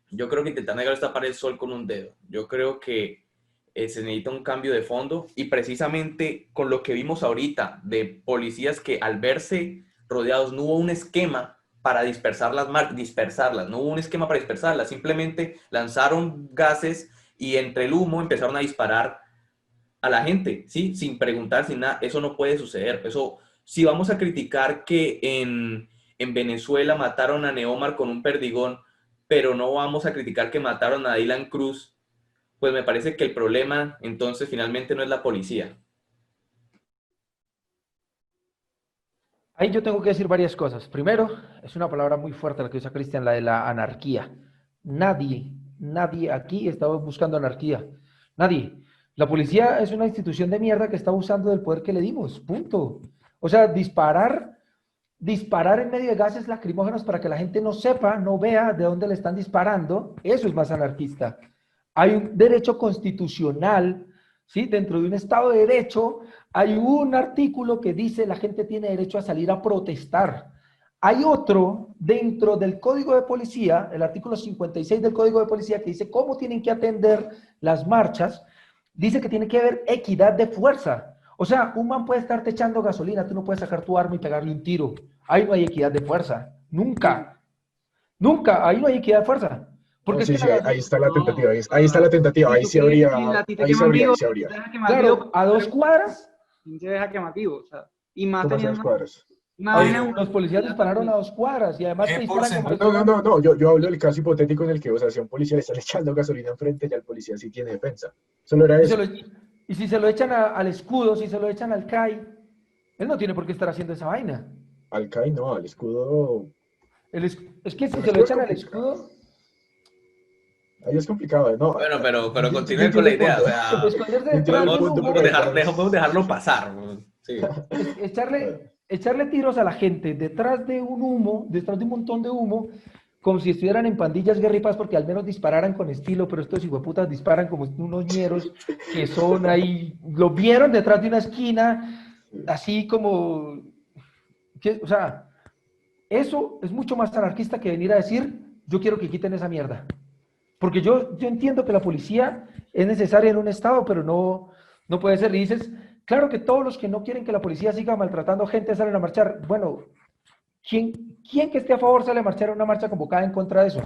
yo creo que intentar negar es tapar el sol con un dedo. Yo creo que se necesita un cambio de fondo y precisamente con lo que vimos ahorita de policías que al verse rodeados no hubo un esquema para dispersarlas, no hubo un esquema para dispersarlas, simplemente lanzaron gases y entre el humo empezaron a disparar a la gente, ¿sí? Sin preguntar, sin nada, eso no puede suceder. Eso, si vamos a criticar que en Venezuela mataron a Neomar con un perdigón, pero no vamos a criticar que mataron a Dylan Cruz, pues me parece que el problema entonces finalmente no es la policía. Ahí yo tengo que decir varias cosas. Primero, es una palabra muy fuerte la que usa Cristian, la de la anarquía. Nadie aquí está buscando anarquía. Nadie. La policía es una institución de mierda que está usando del poder que le dimos. Punto. O sea, disparar en medio de gases lacrimógenos para que la gente no sepa, no vea de dónde le están disparando, eso es más anarquista. Hay un derecho constitucional, ¿sí? Dentro de un Estado de Derecho hay un artículo que dice la gente tiene derecho a salir a protestar. Hay otro dentro del Código de Policía, el artículo 56 del Código de Policía, que dice cómo tienen que atender las marchas. Dice que tiene que haber equidad de fuerza. O sea, un man puede estarte echando gasolina, tú no puedes sacar tu arma y pegarle un tiro. Ahí no hay equidad de fuerza. Nunca. Nunca, ahí no hay equidad de fuerza. No, Porque es sí, que sí, ahí está la No, tentativa, ahí está la tentativa, si ahí tú sí quieres, habría, si a ti te ahí queman sabría, ahí vivo, ¿quién sabría. te deja quemar vivo? claro, a 2 cuadras, ¿Quién se deja quemar vivo? O sea, y más ¿Cómo hace teniendo dos cuadros? una los, vaina de Pero, los policías dispararon a 2 cuadras y además te ¿qué disparan como Ah, si porcentaje? no, no, fueran... no, no, yo hablo del caso hipotético en el que, o sea, si a un policía le están echando gasolina enfrente, ya el policía sí tiene defensa. Solo era Y, se eso. lo- y si se lo echan al escudo, si se lo echan al CAI, él no tiene por qué estar haciendo esa vaina. Al CAI no, al escudo. Es que si El se lo escudo es echan al complicado. escudo, Ahí es complicado, ¿no? Bueno, pero Yo continúen con entiendo la el idea, o punto. sea, esconderse Yo entiendo detrás el de un punto, humo, pero de todas. dejemos dejarlo pasar. Sí. echarle, Bueno, echarle tiros a la gente detrás de un humo, detrás de un montón de humo, como si estuvieran en pandillas guerra y paz, porque al menos dispararan con estilo, pero estos hijueputas disparan como unos ñeros que son ahí, lo vieron detrás de una esquina, sí. así como, o sea, eso es mucho más anarquista que venir a decir, yo quiero que quiten esa mierda. Porque yo entiendo que la policía es necesaria en un estado, pero no puede ser. Y dices, claro que todos los que no quieren que la policía siga maltratando gente salen a marchar. Bueno, ¿quién que esté a favor sale a marchar a una marcha convocada en contra de eso?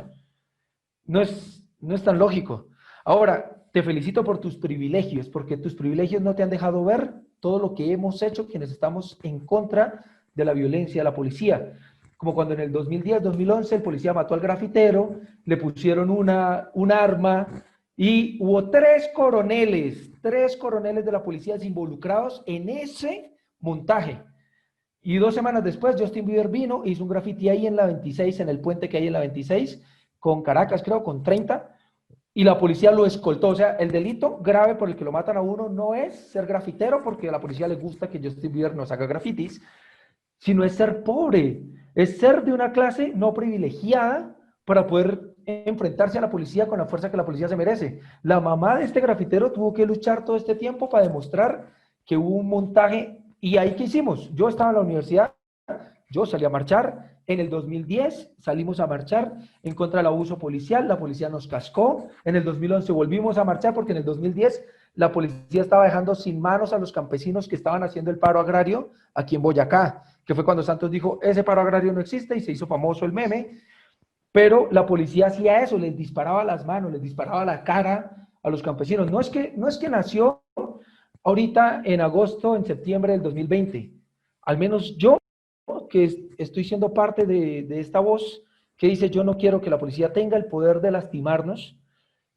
No es tan lógico. Ahora, te felicito por tus privilegios, porque tus privilegios no te han dejado ver todo lo que hemos hecho quienes estamos en contra de la violencia de la policía. Como cuando en el 2010, 2011 el policía mató al grafitero, le pusieron un arma y hubo tres coroneles de la policía involucrados en ese montaje. Y 2 semanas después, Justin Bieber vino, hizo un graffiti ahí en la 26, en el puente que hay en la 26, con Caracas, creo, con 30, y la policía lo escoltó. O sea, el delito grave por el que lo matan a uno no es ser grafitero, porque a la policía le gusta que Justin Bieber nos haga grafitis, sino es ser pobre, es ser de una clase no privilegiada para poder enfrentarse a la policía con la fuerza que la policía se merece. La mamá de este grafitero tuvo que luchar todo este tiempo para demostrar que hubo un montaje. ¿Y ahí qué hicimos? Yo estaba en la universidad, yo salí a marchar. En el 2010 salimos a marchar en contra del abuso policial, la policía nos cascó. En el 2011 volvimos a marchar porque en el 2010 la policía estaba dejando sin manos a los campesinos que estaban haciendo el paro agrario aquí en Boyacá, que fue cuando Santos dijo, ese paro agrario no existe y se hizo famoso el meme, pero la policía hacía eso, les disparaba las manos, les disparaba la cara a los campesinos. No es que nació ahorita en agosto, en septiembre del 2020. Al menos yo, que estoy siendo parte de esta voz que dice yo no quiero que la policía tenga el poder de lastimarnos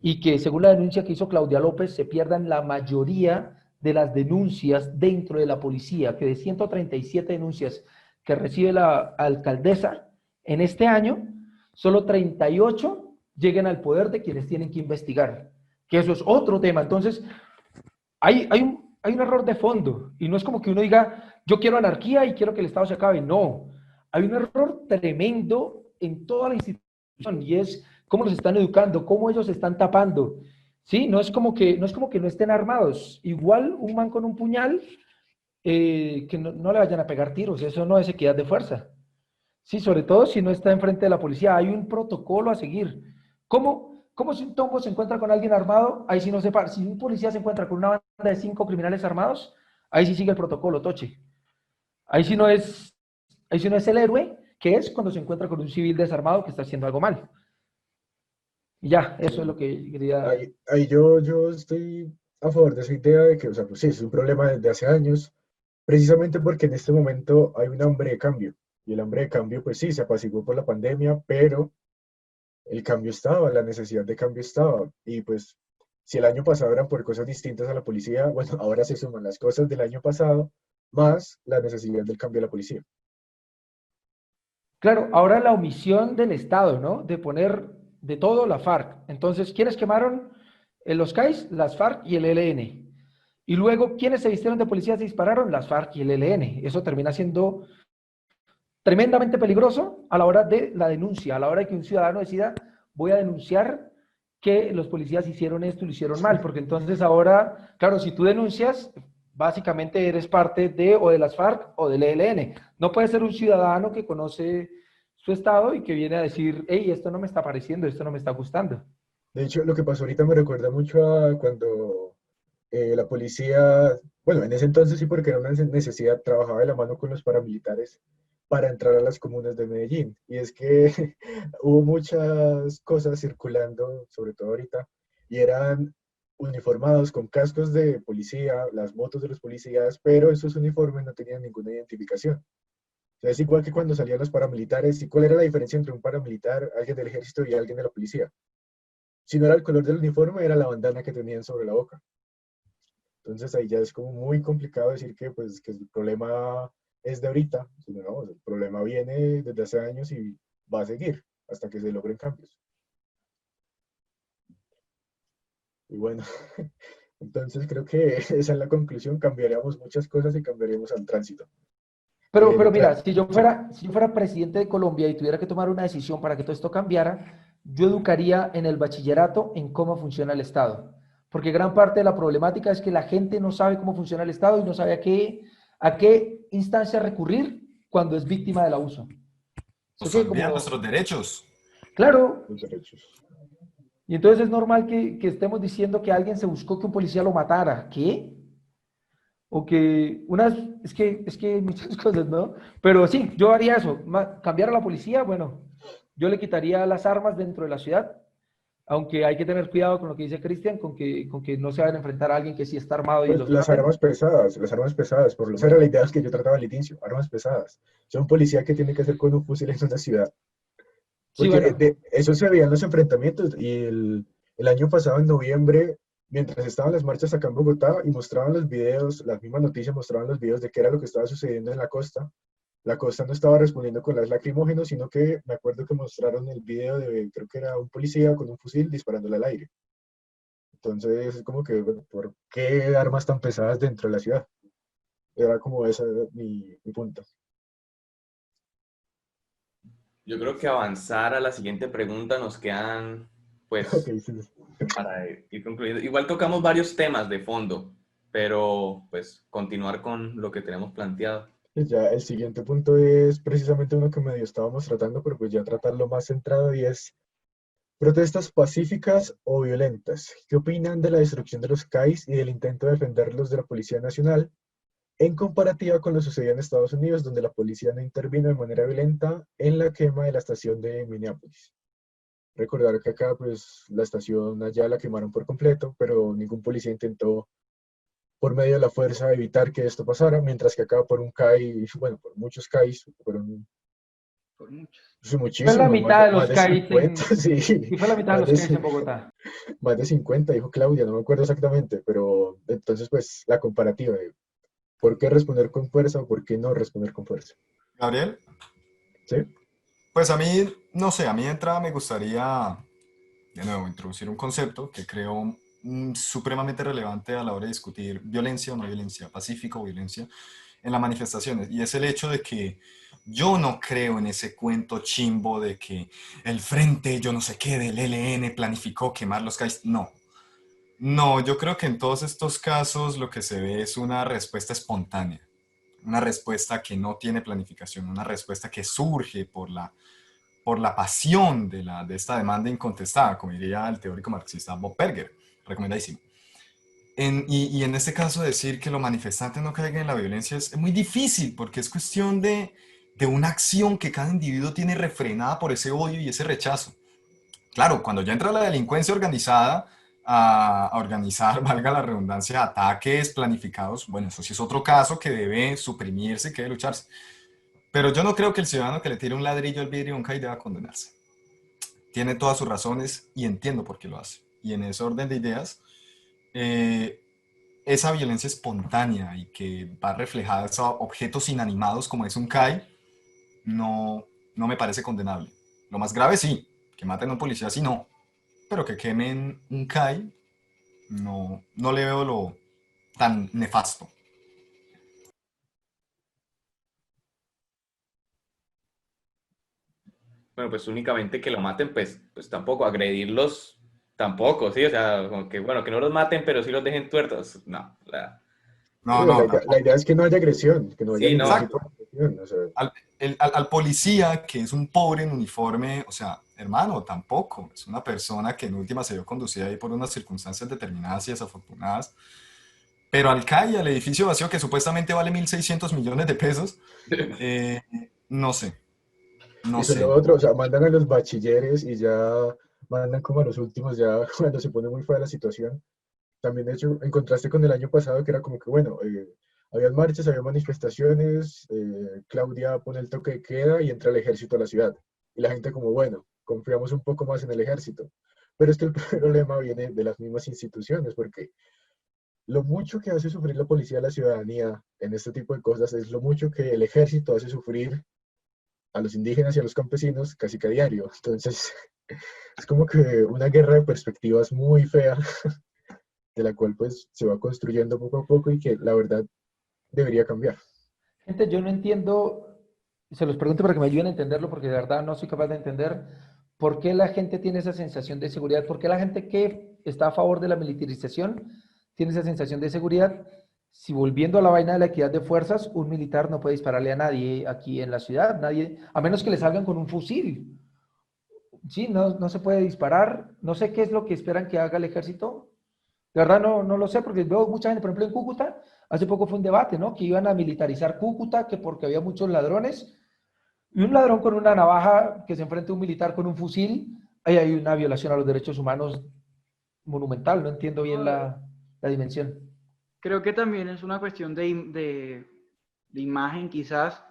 y que según la denuncia que hizo Claudia López se pierdan la mayoría de las denuncias dentro de la policía, que de 137 denuncias que recibe la alcaldesa en este año, solo 38 lleguen al poder de quienes tienen que investigar, que eso es otro tema. Entonces, hay un error de fondo y no es como que uno diga, yo quiero anarquía y quiero que el Estado se acabe. No, hay un error tremendo en toda la institución y es cómo los están educando, cómo ellos se están tapando. ¿Sí? No es como que no estén armados. Igual un man con un puñal, que no le vayan a pegar tiros, eso no es equidad de fuerza. Sí, sobre todo si no está enfrente de la policía, hay un protocolo a seguir. ¿Cómo si un tombo se encuentra con alguien armado? Ahí sí no se para. Si un policía se encuentra con una banda de 5 criminales armados, ahí sí sigue el protocolo, Toche. Ahí sí no es, ahí sí no es el héroe, que es cuando se encuentra con un civil desarmado que está haciendo algo mal. Y ya, eso es lo Sí. que quería. Ahí yo estoy a favor de esa idea de que, o sea, pues sí, es un problema desde hace años, precisamente porque en este momento hay un hambre de cambio. Y el hambre de cambio, pues sí, se apaciguó por la pandemia, pero el cambio estaba, la necesidad de cambio estaba. Y pues, si el año pasado eran por cosas distintas a la policía, bueno, ahora se suman las cosas del año pasado más la necesidad del cambio de la policía. Claro, ahora la omisión del Estado, ¿no? De poner de todo la FARC. Entonces, ¿quiénes quemaron los CAIs? Las FARC y el ELN. Y luego, ¿quiénes se vistieron de policías y dispararon? Las FARC y el ELN. Eso termina siendo tremendamente peligroso a la hora de la denuncia, a la hora de que un ciudadano decida, voy a denunciar que los policías hicieron esto y lo hicieron mal, porque entonces ahora, claro, si tú denuncias, básicamente eres parte de o de las FARC o del ELN. No puede ser un ciudadano que conoce su estado y que viene a decir, hey, esto no me está pareciendo, esto no me está gustando. De hecho, lo que pasó ahorita me recuerda mucho a cuando la policía, bueno, en ese entonces sí, porque era una necesidad, trabajaba de la mano con los paramilitares para entrar a las comunas de Medellín. Y es que hubo muchas cosas circulando, sobre todo ahorita, y eran uniformados con cascos de policía, las motos de los policías, pero esos uniformes no tenían ninguna identificación. O sea, es igual que cuando salían los paramilitares. ¿Y cuál era la diferencia entre un paramilitar, alguien del ejército y alguien de la policía? Si no era el color del uniforme, era la bandana que tenían sobre la boca. Entonces ahí ya es como muy complicado decir que, pues, que el problema es de ahorita, sino no, el problema viene desde hace años y va a seguir hasta que se logren cambios. Y bueno, entonces creo que esa es la conclusión, cambiaríamos muchas cosas y cambiaríamos al tránsito. Pero mira, Sí, si yo fuera presidente de Colombia y tuviera que tomar una decisión para que todo esto cambiara, yo educaría en el bachillerato en cómo funciona el Estado. Porque gran parte de la problemática es que la gente no sabe cómo funciona el Estado y no sabe a qué instancia recurrir cuando es víctima del abuso. Eso Nos que olvidan como, nuestros derechos. claro, los derechos. y entonces es normal que estemos diciendo que alguien se buscó que un policía lo matara. ¿Qué? O que unas, es que muchas cosas, ¿no? Pero sí, yo haría eso, cambiar a la policía, bueno, yo le quitaría las armas dentro de la ciudad, aunque hay que tener cuidado con lo que dice Cristian, con que no se vayan a enfrentar a alguien que sí está armado y Pues los maten. las armas pesadas, por lo esa era la idea que yo trataba al inicio, armas pesadas. O sea, un policía que tiene que hacer con un fusil en una ciudad. Sí, Porque bueno, eso se veía en los enfrentamientos y el año pasado, en noviembre, mientras estaban las marchas acá en Bogotá y mostraban los videos, las mismas noticias mostraban los videos de qué era lo que estaba sucediendo en la costa no estaba respondiendo con las lacrimógenos, sino que me acuerdo que mostraron el video de, creo que era un policía con un fusil disparándole al aire. Entonces, es como que, bueno, ¿por qué armas tan pesadas dentro de la ciudad? Era como ese mi punto. Yo creo que avanzar a la siguiente pregunta nos quedan, Ok, pues, sí, sí. para ir concluyendo. Igual tocamos varios temas de fondo, pero pues continuar con lo que tenemos planteado. Pues ya el siguiente punto es precisamente uno que medio estábamos tratando, pero pues ya tratarlo más centrado y es protestas pacíficas o violentas. ¿Qué opinan de la destrucción de los CAIs y del intento de defenderlos de la Policía Nacional en comparativa con lo sucedido en Estados Unidos, donde la policía no intervino de manera violenta en la quema de la estación de Minneapolis? Recordar que acá pues la estación allá la quemaron por completo, pero ningún policía intentó por medio de la fuerza evitar que esto pasara, mientras que acá por un CAI, bueno, por muchos CAIs, fueron por muchos. sí, fue la muchísimos, mitad de más los de CAIs 50, en, sí, y fue la mitad de más los de, CAIs en Bogotá. más de 50, dijo Claudia, no me acuerdo exactamente, pero entonces pues la comparativa de por qué responder con fuerza o por qué no responder con fuerza. Gabriel, ¿Sí? pues a mí, no sé, a mí de entrada me gustaría, de nuevo, introducir un concepto que creo supremamente relevante a la hora de discutir violencia o no violencia, pacífica o violencia en las manifestaciones. Y es el hecho de que yo no creo en ese cuento chimbo de que el frente, yo no sé qué, del ELN planificó quemar los CAIs. No. No, yo creo que en todos estos casos lo que se ve es una respuesta espontánea, una respuesta que no tiene planificación, una respuesta que surge por la pasión de esta demanda incontestada, como diría el teórico marxista Bob Berger, recomendadísimo. Y en este caso decir que los manifestantes no caigan en la violencia es muy difícil porque es cuestión de una acción que cada individuo tiene refrenada por ese odio y ese rechazo. Claro, cuando ya entra la delincuencia organizada a organizar, valga la redundancia, ataques planificados, bueno, eso sí es otro caso que debe suprimirse, que debe lucharse. Pero yo no creo que el ciudadano que le tire un ladrillo al vidrio de un CAI deba condenarse. Tiene todas sus razones y entiendo por qué lo hace. Y en ese orden de ideas, eh, esa violencia espontánea y que va reflejada en objetos inanimados como es un CAI, no, no me parece condenable. Lo más grave sí, que maten a un policía sí no, pero que quemen un CAI no, no le veo lo tan nefasto. Bueno, pues únicamente que lo maten, pues tampoco, agredirlos tampoco, ¿sí? O sea, como que, bueno, que no los maten, pero sí los dejen tuertos. No, No, no, La idea tampoco. es que no haya agresión, que no haya sí, ningún no. tipo de agresión. O sea, Al policía, que es un pobre en uniforme, o sea, hermano, tampoco. Es una persona que en última se vio conducida ahí por unas circunstancias determinadas y desafortunadas. Pero al CAI, al edificio vacío que supuestamente vale 1.600 millones de pesos, eh, No sé, no Eso es lo sé. otro, o sea, mandan a los bachilleres y ya mandan como a los últimos, ya cuando se pone muy fea la situación. También, de hecho, en contraste con el año pasado, que era como que, bueno, había marchas, había manifestaciones, Claudia pone el toque de queda y entra el ejército a la ciudad. Y la gente como, bueno, confiamos un poco más en el ejército. Pero es que el problema viene de las mismas instituciones, porque lo mucho que hace sufrir la policía a la ciudadanía en este tipo de cosas es lo mucho que el ejército hace sufrir a los indígenas y a los campesinos casi que a diario. Entonces, es como que una guerra de perspectivas muy fea, de la cual pues se va construyendo poco a poco y que la verdad debería cambiar. Gente, yo no entiendo, se los pregunto para que me ayuden a entenderlo, porque de verdad no soy capaz de entender por qué la gente tiene esa sensación de seguridad, por qué la gente que está a favor de la militarización tiene esa sensación de seguridad. Si volviendo a la vaina de la equidad de fuerzas, un militar no puede dispararle a nadie aquí en la ciudad, nadie, a menos que le salgan con un fusil. Sí, no, no se puede disparar. No sé qué es lo que esperan que haga el ejército. De verdad no lo sé, porque veo mucha gente, por ejemplo, en Cúcuta, hace poco fue un debate, ¿no? Que iban a militarizar Cúcuta, que porque había muchos ladrones, y un ladrón con una navaja que se enfrenta a un militar con un fusil, ahí hay una violación a los derechos humanos monumental, no entiendo bien No, la dimensión. creo que también es una cuestión de imagen, quizás.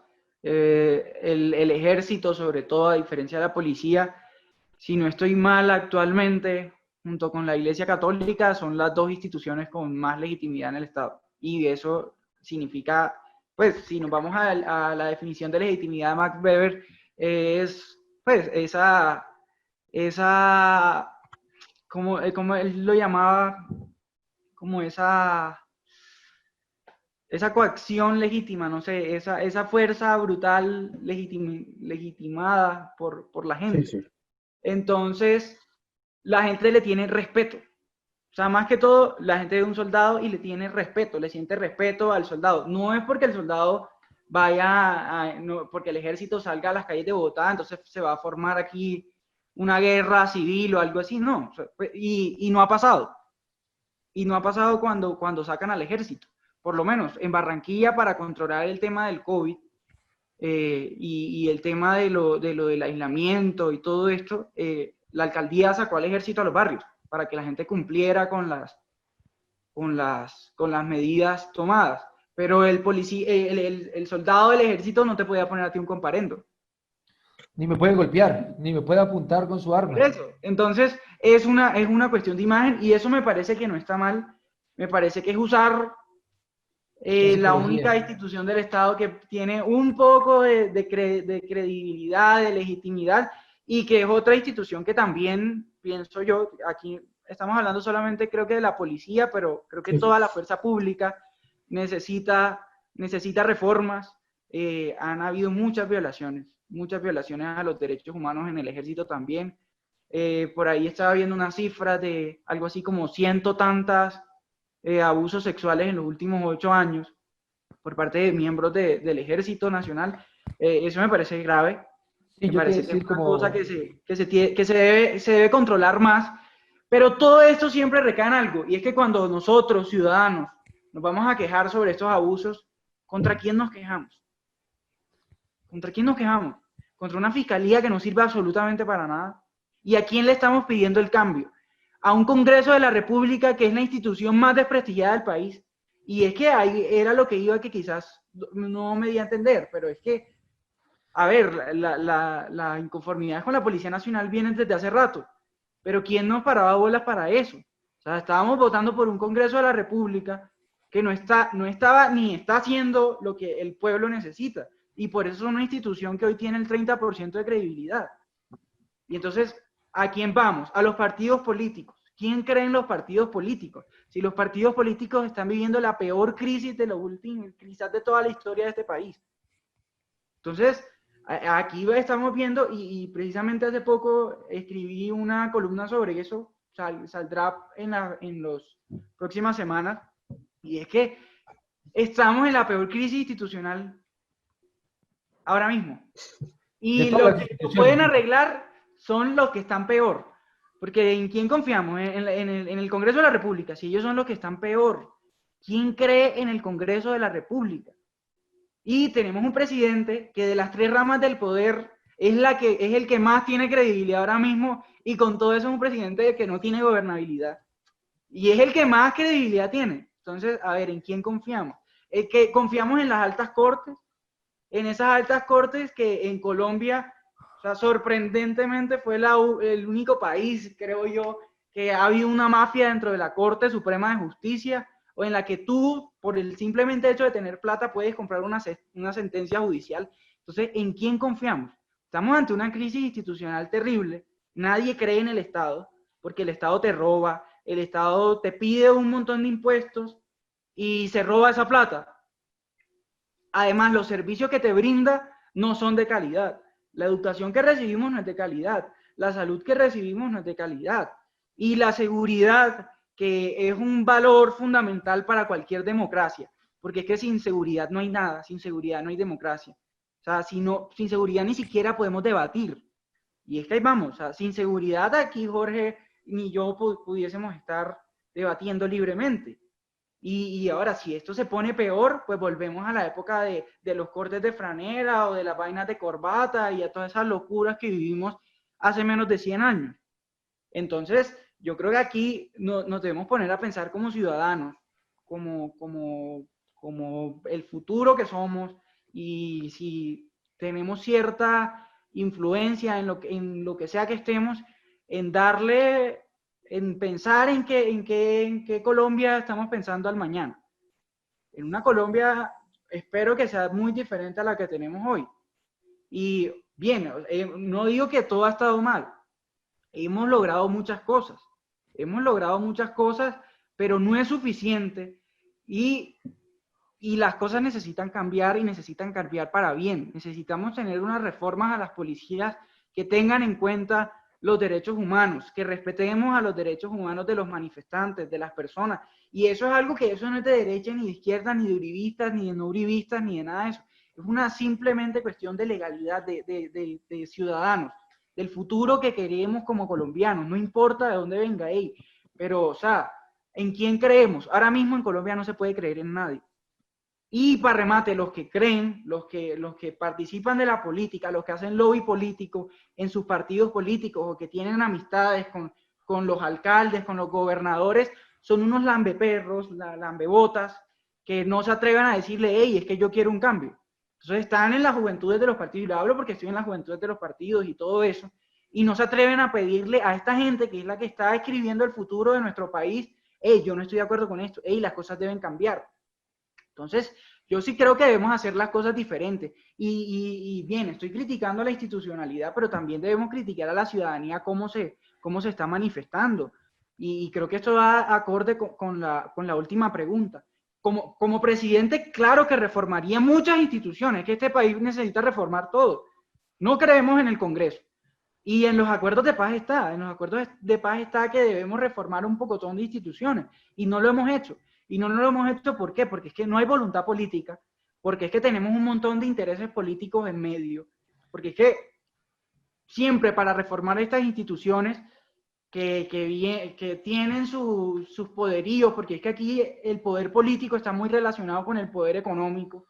El ejército, sobre todo, a diferencia de la policía, si no estoy mal actualmente, junto con la Iglesia Católica, son las dos instituciones con más legitimidad en el Estado. Y eso significa, pues, si nos vamos a la definición de legitimidad de Max Weber, es, pues, esa como él lo llamaba, como esa coacción legítima, no sé, esa fuerza brutal legitimada por la Sí, gente. sí, Entonces, la gente le tiene respeto. O sea, más que todo, la gente ve un soldado y le tiene respeto, le siente respeto al soldado. No es porque el soldado no, porque el ejército salga a las calles de Bogotá, entonces se va a formar aquí una guerra civil o algo así, no. O sea, y no ha pasado. Y no ha pasado cuando sacan al ejército. Por lo menos en Barranquilla, para controlar el tema del COVID, y el tema del aislamiento y todo esto, la alcaldía sacó al ejército a los barrios para que la gente cumpliera con las medidas tomadas. Pero el policía, el soldado del ejército no te podía poner a ti un comparendo. Ni me puede golpear, ni me puede apuntar con su Por arma. eso. Entonces, es una cuestión de imagen y eso me parece que no está mal. Me parece que es usar La la psicología. única institución del Estado que tiene un poco de credibilidad, de legitimidad, y que es otra institución que también, pienso yo, aquí estamos hablando solamente creo que de la policía, pero creo que sí, sí. toda la fuerza pública necesita reformas. Han habido muchas violaciones a los derechos humanos en el ejército también. Por ahí estaba viendo una cifra de algo así como ciento tantas abusos sexuales en los últimos 8 años por parte de miembros del Ejército Nacional. Eso me parece grave, Y me yo te parece que es decir una cosa como, se debe controlar más, pero todo esto siempre recae en algo, y es que cuando nosotros, ciudadanos, nos vamos a quejar sobre estos abusos, ¿contra quién nos quejamos? ¿Contra quién nos quejamos? ¿Contra una fiscalía que no sirve absolutamente para nada? ¿Y a quién le estamos pidiendo el cambio? A un Congreso de la República que es la institución más desprestigiada del país. Y es que ahí era lo que iba, que quizás no me di a entender, pero es que, a ver, la inconformidad con la Policía Nacional viene desde hace rato, pero ¿quién nos paraba bolas para eso? O sea, estábamos votando por un Congreso de la República que no estaba ni está haciendo lo que el pueblo necesita. Y por eso es una institución que hoy tiene el 30% de credibilidad. Y entonces, ¿a quién vamos? A los partidos políticos. ¿Quién cree en los partidos políticos? Si los partidos políticos están viviendo la peor crisis de los últimos, quizás de toda la historia de este país. Entonces, aquí estamos viendo, y precisamente hace poco escribí una columna sobre eso, saldrá en las próximas semanas, y es que estamos en la peor crisis institucional ahora mismo. de Y todas los las que lo instituciones, pueden arreglar son los que están peor. Porque ¿en quién confiamos? En el Congreso de la República. Si ellos son los que están peor, ¿quién cree en el Congreso de la República? Y tenemos un presidente que de las 3 ramas del poder es el que más tiene credibilidad ahora mismo, y con todo eso es un presidente que no tiene gobernabilidad. Y es el que más credibilidad tiene. Entonces, a ver, ¿en quién confiamos? Es que confiamos en las altas cortes, en esas altas cortes que en Colombia, o sea, sorprendentemente fue el único país, creo yo, que ha habido una mafia dentro de la Corte Suprema de Justicia, o en la que tú, por el simplemente hecho de tener plata, puedes comprar una sentencia judicial. Entonces, ¿en quién confiamos? Estamos ante una crisis institucional terrible, nadie cree en el Estado, porque el Estado te roba, el Estado te pide un montón de impuestos y se roba esa plata. Además, los servicios que te brinda no son de calidad. La educación que recibimos no es de calidad. La salud que recibimos no es de calidad. Y la seguridad, que es un valor fundamental para cualquier democracia. Porque es que sin seguridad no hay nada, sin seguridad no hay democracia. O sea, sin seguridad ni siquiera podemos debatir. Y es que ahí vamos, o sea, sin seguridad aquí Jorge ni yo pudiésemos estar debatiendo libremente. Y ahora, si esto se pone peor, pues volvemos a la época de los cortes de franela o de las vainas de corbata y a todas esas locuras que vivimos hace menos de 100 años. Entonces, yo creo que aquí nos debemos poner a pensar como ciudadanos, como el futuro que somos, y si tenemos cierta influencia en lo que sea que estemos, en darle, en pensar en qué Colombia estamos pensando al mañana. En una Colombia, espero que sea muy diferente a la que tenemos hoy. Y bien, no digo que todo ha estado mal, hemos logrado muchas cosas, pero no es suficiente, y las cosas necesitan cambiar, y necesitan cambiar para bien. Necesitamos tener unas reformas a las policías que tengan en cuenta los derechos humanos, que respetemos a los derechos humanos de los manifestantes, de las personas. Y eso es algo que eso no es de derecha, ni de izquierda, ni de uribistas, ni de no uribistas, ni de nada de eso. Es una simplemente cuestión de legalidad, de ciudadanos, del futuro que queremos como colombianos, no importa de dónde venga, pero, o sea, ¿en quién creemos? Ahora mismo en Colombia no se puede creer en nadie. Y para remate, los que creen, los que participan de la política, los que hacen lobby político en sus partidos políticos, o que tienen amistades con los alcaldes, con los gobernadores, son unos lambeperros, lambebotas, que no se atreven a decirle, hey, es que yo quiero un cambio. Entonces están en las juventudes de los partidos, y lo hablo porque estoy en las juventudes de los partidos y todo eso, y no se atreven a pedirle a esta gente, que es la que está escribiendo el futuro de nuestro país, hey, yo no estoy de acuerdo con esto, hey, las cosas deben cambiar. Entonces, yo sí creo que debemos hacer las cosas diferentes. Y bien, estoy criticando la institucionalidad, pero también debemos criticar a la ciudadanía cómo se está manifestando. Y creo que esto va acorde con la última pregunta. Como presidente, claro que reformaría muchas instituciones, que este país necesita reformar todo. No creemos en el Congreso. Y en los acuerdos de paz está que debemos reformar un pocotón de instituciones, y no lo hemos hecho. Y no lo hemos hecho, ¿por qué? Porque es que no hay voluntad política, porque es que tenemos un montón de intereses políticos en medio, porque es que siempre para reformar estas instituciones que tienen sus poderíos, porque es que aquí el poder político está muy relacionado con el poder económico,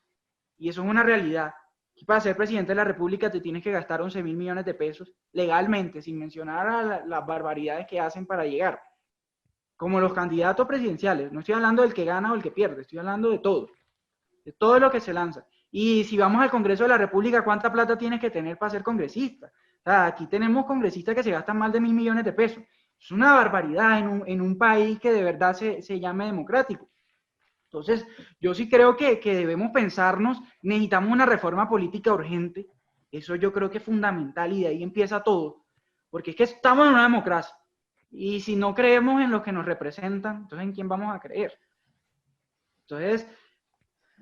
y eso es una realidad. Y para ser presidente de la República te tienes que gastar 11.000 millones de pesos legalmente, sin mencionar a las barbaridades que hacen para llegar. Como los candidatos presidenciales, no estoy hablando del que gana o el que pierde, estoy hablando de todo lo que se lanza. Y si vamos al Congreso de la República, ¿cuánta plata tienes que tener para ser congresista? O sea, aquí tenemos congresistas que se gastan más de 1.000 millones de pesos. Es una barbaridad en un país que de verdad se llame democrático. Entonces, yo sí creo que debemos pensarnos, necesitamos una reforma política urgente, eso yo creo que es fundamental, y de ahí empieza todo, porque es que estamos en una democracia. Y si no creemos en los que nos representan, entonces ¿en quién vamos a creer? Entonces,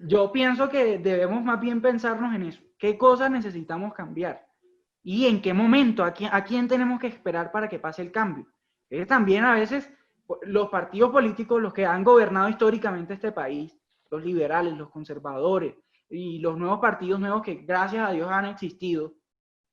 yo pienso que debemos más bien pensarnos en eso. ¿Qué cosas necesitamos cambiar? ¿Y en qué momento? ¿A quién tenemos que esperar para que pase el cambio? También a veces los partidos políticos, los que han gobernado históricamente este país, los liberales, los conservadores y los nuevos partidos nuevos que gracias a Dios han existido,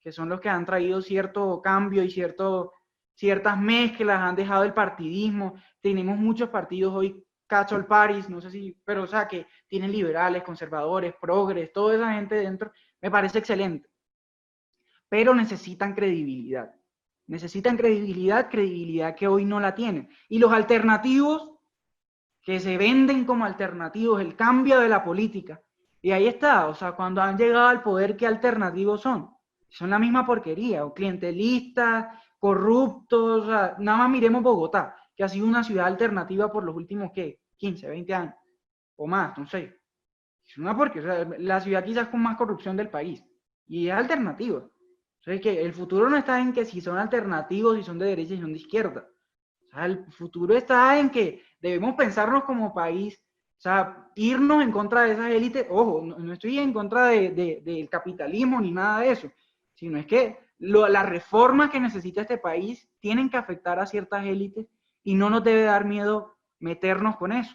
que son los que han traído cierto cambio y ciertas mezclas, han dejado el partidismo. Tenemos muchos partidos hoy catch-all parties, no sé si, pero o sea, que tienen liberales, conservadores, progres, toda esa gente dentro, me parece excelente. Pero necesitan credibilidad. Necesitan credibilidad que hoy no la tienen. Y los alternativos que se venden como alternativos, el cambio de la política. Y ahí está, o sea, cuando han llegado al poder, ¿qué alternativos son? Son la misma porquería, o clientelistas, corruptos, o sea, nada más miremos Bogotá, que ha sido una ciudad alternativa por los últimos, ¿qué? 15, 20 años, o más, no sé. Es una porquería, o sea, la ciudad quizás con más corrupción del país, y es alternativa. O sea, que el futuro no está en que si son alternativos, si son de derecha, si son de izquierda. O sea, el futuro está en que debemos pensarnos como país, o sea, irnos en contra de esas élites. Ojo, no estoy en contra del capitalismo ni nada de eso, sino es que las reformas que necesita este país tienen que afectar a ciertas élites y no nos debe dar miedo meternos con eso.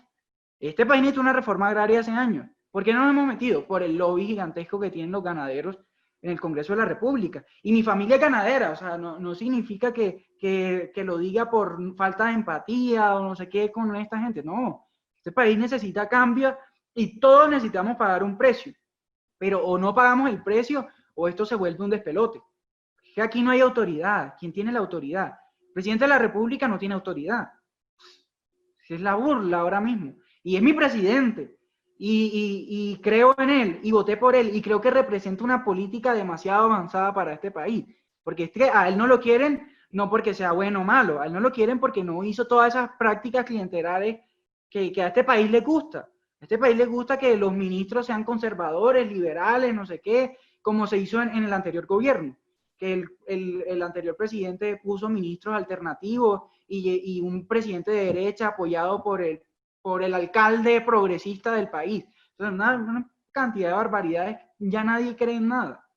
Este país necesita una reforma agraria hace años. ¿Por qué no nos hemos metido? Por el lobby gigantesco que tienen los ganaderos en el Congreso de la República. Y mi familia es ganadera, o sea, no significa que lo diga por falta de empatía o no sé qué con esta gente. No, este país necesita cambio y todos necesitamos pagar un precio. Pero o no pagamos el precio o esto se vuelve un despelote. Que aquí no hay autoridad. ¿Quién tiene la autoridad? El presidente de la República no tiene autoridad. Es la burla ahora mismo. Y es mi presidente. Y creo en él y voté por él y creo que representa una política demasiado avanzada para este país, porque es que a él no lo quieren no porque sea bueno o malo, a él no lo quieren porque no hizo todas esas prácticas clientelares que a este país le gusta. A este país le gusta que los ministros sean conservadores, liberales, no sé qué, como se hizo en el anterior gobierno, que el anterior presidente puso ministros alternativos y un presidente de derecha apoyado por el alcalde progresista del país. Entonces, una cantidad de barbaridades, ya nadie cree en nada.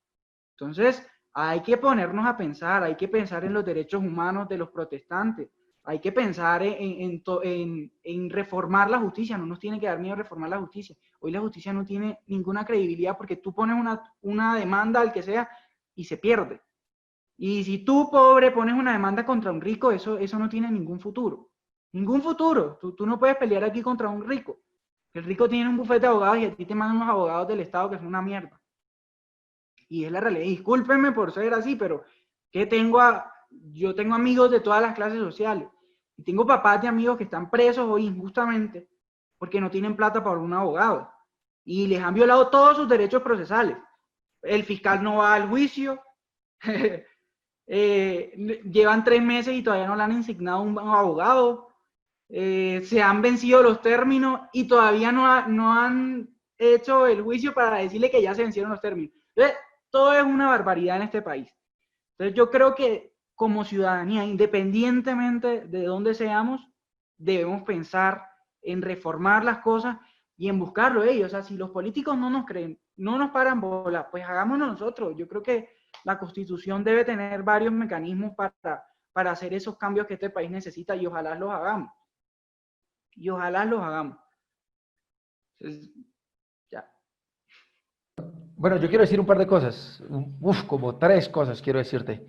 Entonces, hay que ponernos a pensar, hay que pensar en los derechos humanos de los protestantes, hay que pensar en reformar la justicia, no nos tiene que dar miedo reformar la justicia. Hoy la justicia no tiene ninguna credibilidad porque tú pones una demanda al que sea y se pierde. Y si tú, pobre, pones una demanda contra un rico, eso no tiene ningún futuro. Ningún futuro. Tú no puedes pelear aquí contra un rico. El rico tiene un bufete de abogados y a ti te mandan unos abogados del Estado que son una mierda. Y es la realidad. Discúlpenme por ser así, pero yo tengo amigos de todas las clases sociales. Y tengo papás de amigos que están presos hoy injustamente porque no tienen plata para un abogado. Y les han violado todos sus derechos procesales. El fiscal no va al juicio. Llevan 3 meses y todavía no le han asignado un abogado. Se han vencido los términos y todavía no han hecho el juicio para decirle que ya se vencieron los términos. Entonces, todo es una barbaridad en este país. Entonces, yo creo que como ciudadanía, independientemente de dónde seamos, debemos pensar en reformar las cosas y en buscarlo ellos. O sea, si los políticos no nos creen, no nos paran bola, pues hagámoslo nosotros. Yo creo que la Constitución debe tener varios mecanismos para hacer esos cambios que este país necesita y ojalá los hagamos. Y ojalá los hagamos. Entonces, ya. Bueno, yo quiero decir un par de cosas. Como 3 cosas quiero decirte.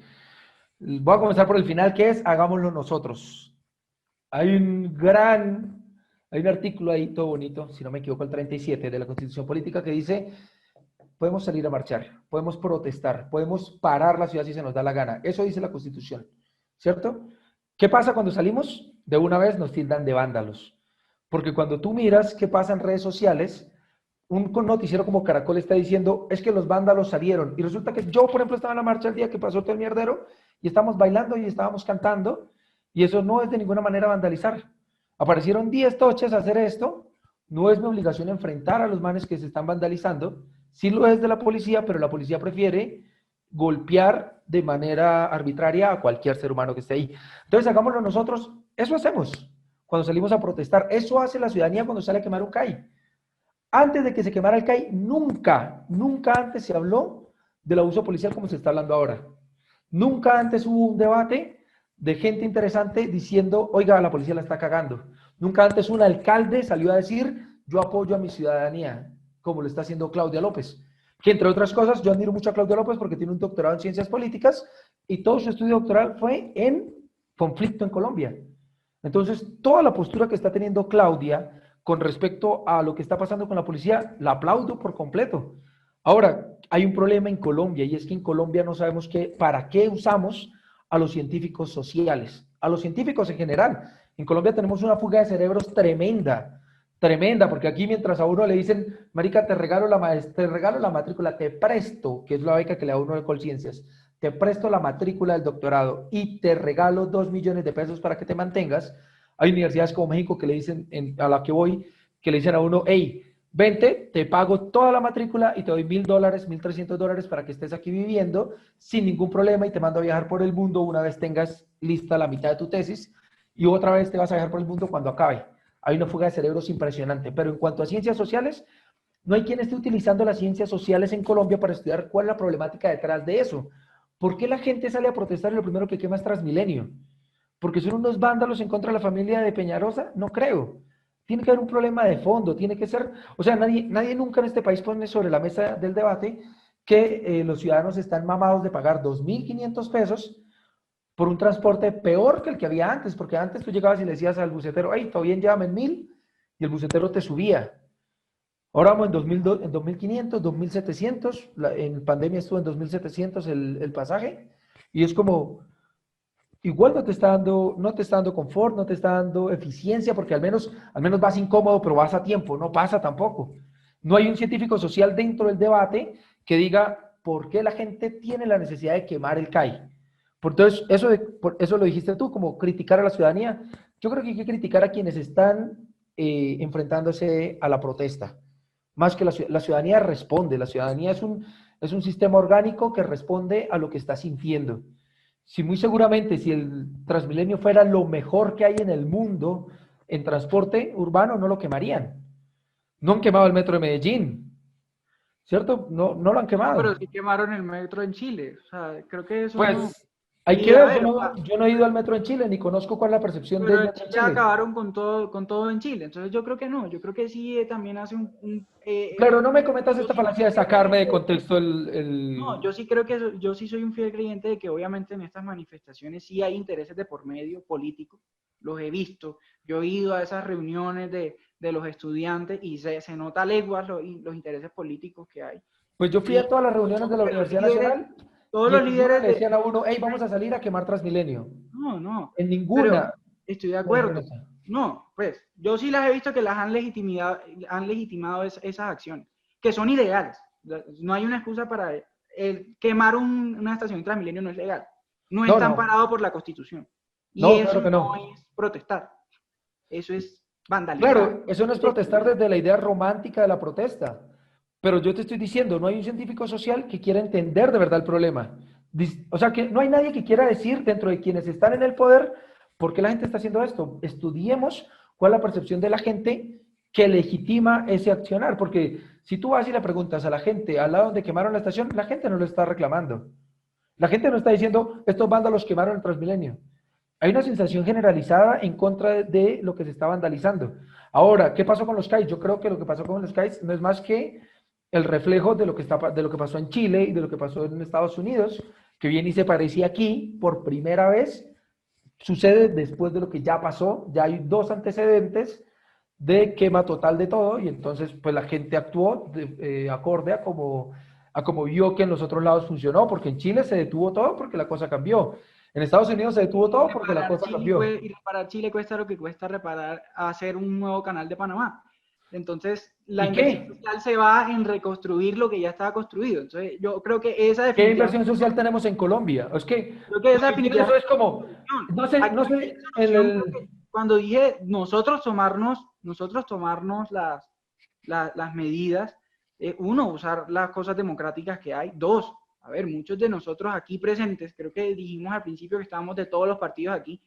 Voy a comenzar por el final, que es hagámoslo nosotros. Hay un artículo ahí todo bonito, si no me equivoco, el 37 de la Constitución Política, que dice: podemos salir a marchar, podemos protestar, podemos parar la ciudad si se nos da la gana. Eso dice la Constitución, ¿cierto? ¿Qué pasa cuando salimos? De una vez nos tildan de vándalos. Porque cuando tú miras qué pasa en redes sociales, un noticiero como Caracol está diciendo, es que los vándalos salieron. Y resulta que yo, por ejemplo, estaba en la marcha el día que pasó todo el mierdero y estábamos bailando y estábamos cantando y eso no es de ninguna manera vandalizar. Aparecieron 10 toches a hacer esto. No es mi obligación enfrentar a los manes que se están vandalizando. Sí lo es de la policía, pero la policía prefiere golpear de manera arbitraria a cualquier ser humano que esté ahí. Entonces, hagámoslo nosotros. Eso hacemos cuando salimos a protestar. Eso hace la ciudadanía cuando sale a quemar un CAI. Antes de que se quemara el CAI, nunca antes se habló del abuso policial como se está hablando ahora. Nunca antes hubo un debate de gente interesante diciendo, oiga, la policía la está cagando. Nunca antes un alcalde salió a decir, yo apoyo a mi ciudadanía, como lo está haciendo Claudia López. Que entre otras cosas, yo admiro mucho a Claudia López porque tiene un doctorado en ciencias políticas y todo su estudio doctoral fue en conflicto en Colombia. Entonces, toda la postura que está teniendo Claudia con respecto a lo que está pasando con la policía, la aplaudo por completo. Ahora, hay un problema en Colombia y es que en Colombia no sabemos para qué usamos a los científicos sociales, a los científicos en general. En Colombia tenemos una fuga de cerebros tremenda, tremenda, porque aquí mientras a uno le dicen, marica, te regalo la matrícula, te presto, que es la beca que le da uno de Colciencias, te presto la matrícula del doctorado y te regalo 2 millones de pesos para que te mantengas. Hay universidades como México que le dicen, a la que voy, que le dicen a uno, hey, vente, te pago toda la matrícula y te doy $1,000, $1,300 para que estés aquí viviendo sin ningún problema y te mando a viajar por el mundo una vez tengas lista la mitad de tu tesis y otra vez te vas a viajar por el mundo cuando acabe. Hay una fuga de cerebros impresionante, pero en cuanto a ciencias sociales, no hay quien esté utilizando las ciencias sociales en Colombia para estudiar cuál es la problemática detrás de eso. ¿Por qué la gente sale a protestar y lo primero que quema es Transmilenio? ¿Porque son unos vándalos en contra de la familia de Peñarosa? No creo. Tiene que haber un problema de fondo, tiene que ser, o sea, nadie nunca en este país pone sobre la mesa del debate que los ciudadanos están mamados de pagar 2.500 pesos por un transporte peor que el que había antes, porque antes tú llegabas y le decías al bucetero, hey, todo bien, llévame en 1.000, y el bucetero te subía. Ahora vamos en 2.000, en 2.500, 2.700, en pandemia estuvo en 2.700 el pasaje, y es como, igual no te está dando confort, no te está dando eficiencia, porque al menos vas incómodo, pero vas a tiempo, no pasa tampoco. No hay un científico social dentro del debate que diga por qué la gente tiene la necesidad de quemar el CAI. Entonces, eso lo dijiste tú, como criticar a la ciudadanía. Yo creo que hay que criticar a quienes están enfrentándose a la protesta. Más que la ciudadanía responde, la ciudadanía es un sistema orgánico que responde a lo que está sintiendo. Si muy seguramente, si el Transmilenio fuera lo mejor que hay en el mundo en transporte urbano, no lo quemarían. No han quemado el metro de Medellín, ¿cierto? No, no lo han Pero quemado. sí quemaron el metro en Chile. O sea, creo que eso no. Pues hay que Y a ver, yo ver, no, yo no he ido al metro en Chile, ni conozco cuál es la percepción del pero en metro en Chile Chile. acabaron con todo en Chile. Entonces yo creo que no. Yo creo que sí también hace Claro, no me cometas yo esta sí soy falacia un de fiel sacarme de creyente contexto no, yo sí creo que yo sí soy un fiel creyente de que obviamente en estas manifestaciones sí hay intereses de por medio político. Los he visto. Yo he ido a esas reuniones de los estudiantes y se nota a leguas los intereses políticos que hay. Pues yo fui a Y todas las reuniones de la Universidad Nacional todos y los en ninguna líderes le decían a uno, hey, vamos de a salir a quemar Transmilenio. no, no, En pero ninguna estoy de me dijeron acuerdo. eso. No, pues yo sí las he visto que las han legitimado esas acciones, que son ilegales. No hay una excusa para quemar una estación de Transmilenio, no es legal. No No, está no, amparado por la Constitución. Y no, eso claro que no no. es protestar, eso es vandalizar. Claro, eso no es protestar desde la idea romántica de la protesta, pero yo te estoy diciendo, no hay un científico social que quiera entender de verdad el problema. O sea, que no hay nadie que quiera decir dentro de quienes están en el poder por qué la gente está haciendo esto. Estudiemos cuál es la percepción de la gente que legitima ese accionar, porque si tú vas y le preguntas a la gente al lado donde quemaron la estación, la gente no lo está reclamando. La gente no está diciendo, estos vándalos quemaron el Transmilenio. Hay una sensación generalizada en contra de lo que se está vandalizando. Ahora, ¿qué pasó con los CAIs? Yo creo que lo que pasó con los CAIs no es más que el reflejo de lo que pasó en Chile y de lo que pasó en Estados Unidos, que viene y se parecía aquí por primera vez. Sucede después de lo que ya pasó, ya hay 2 antecedentes de quema total de todo y entonces pues la gente actuó acorde a como vio que en los otros lados funcionó, porque en Chile se detuvo todo porque la cosa cambió. En Estados Unidos se detuvo todo porque la cosa cambió. Y reparar Chile cuesta lo que cuesta hacer un nuevo canal de Panamá. Entonces, la ¿Y inversión qué? social se va en reconstruir lo que ya estaba construido. Entonces, yo creo que esa ¿Qué definitivamente, inversión social tenemos en Colombia? Es que creo que lo esa que entiendo eso definitivamente es como, no sé, aquí no la sé, solución, creo que cuando dije nosotros tomarnos las medidas, uno, usar las cosas democráticas que hay. Dos, a ver, muchos de nosotros aquí presentes, creo que dijimos al principio que estábamos de todos los partidos aquí,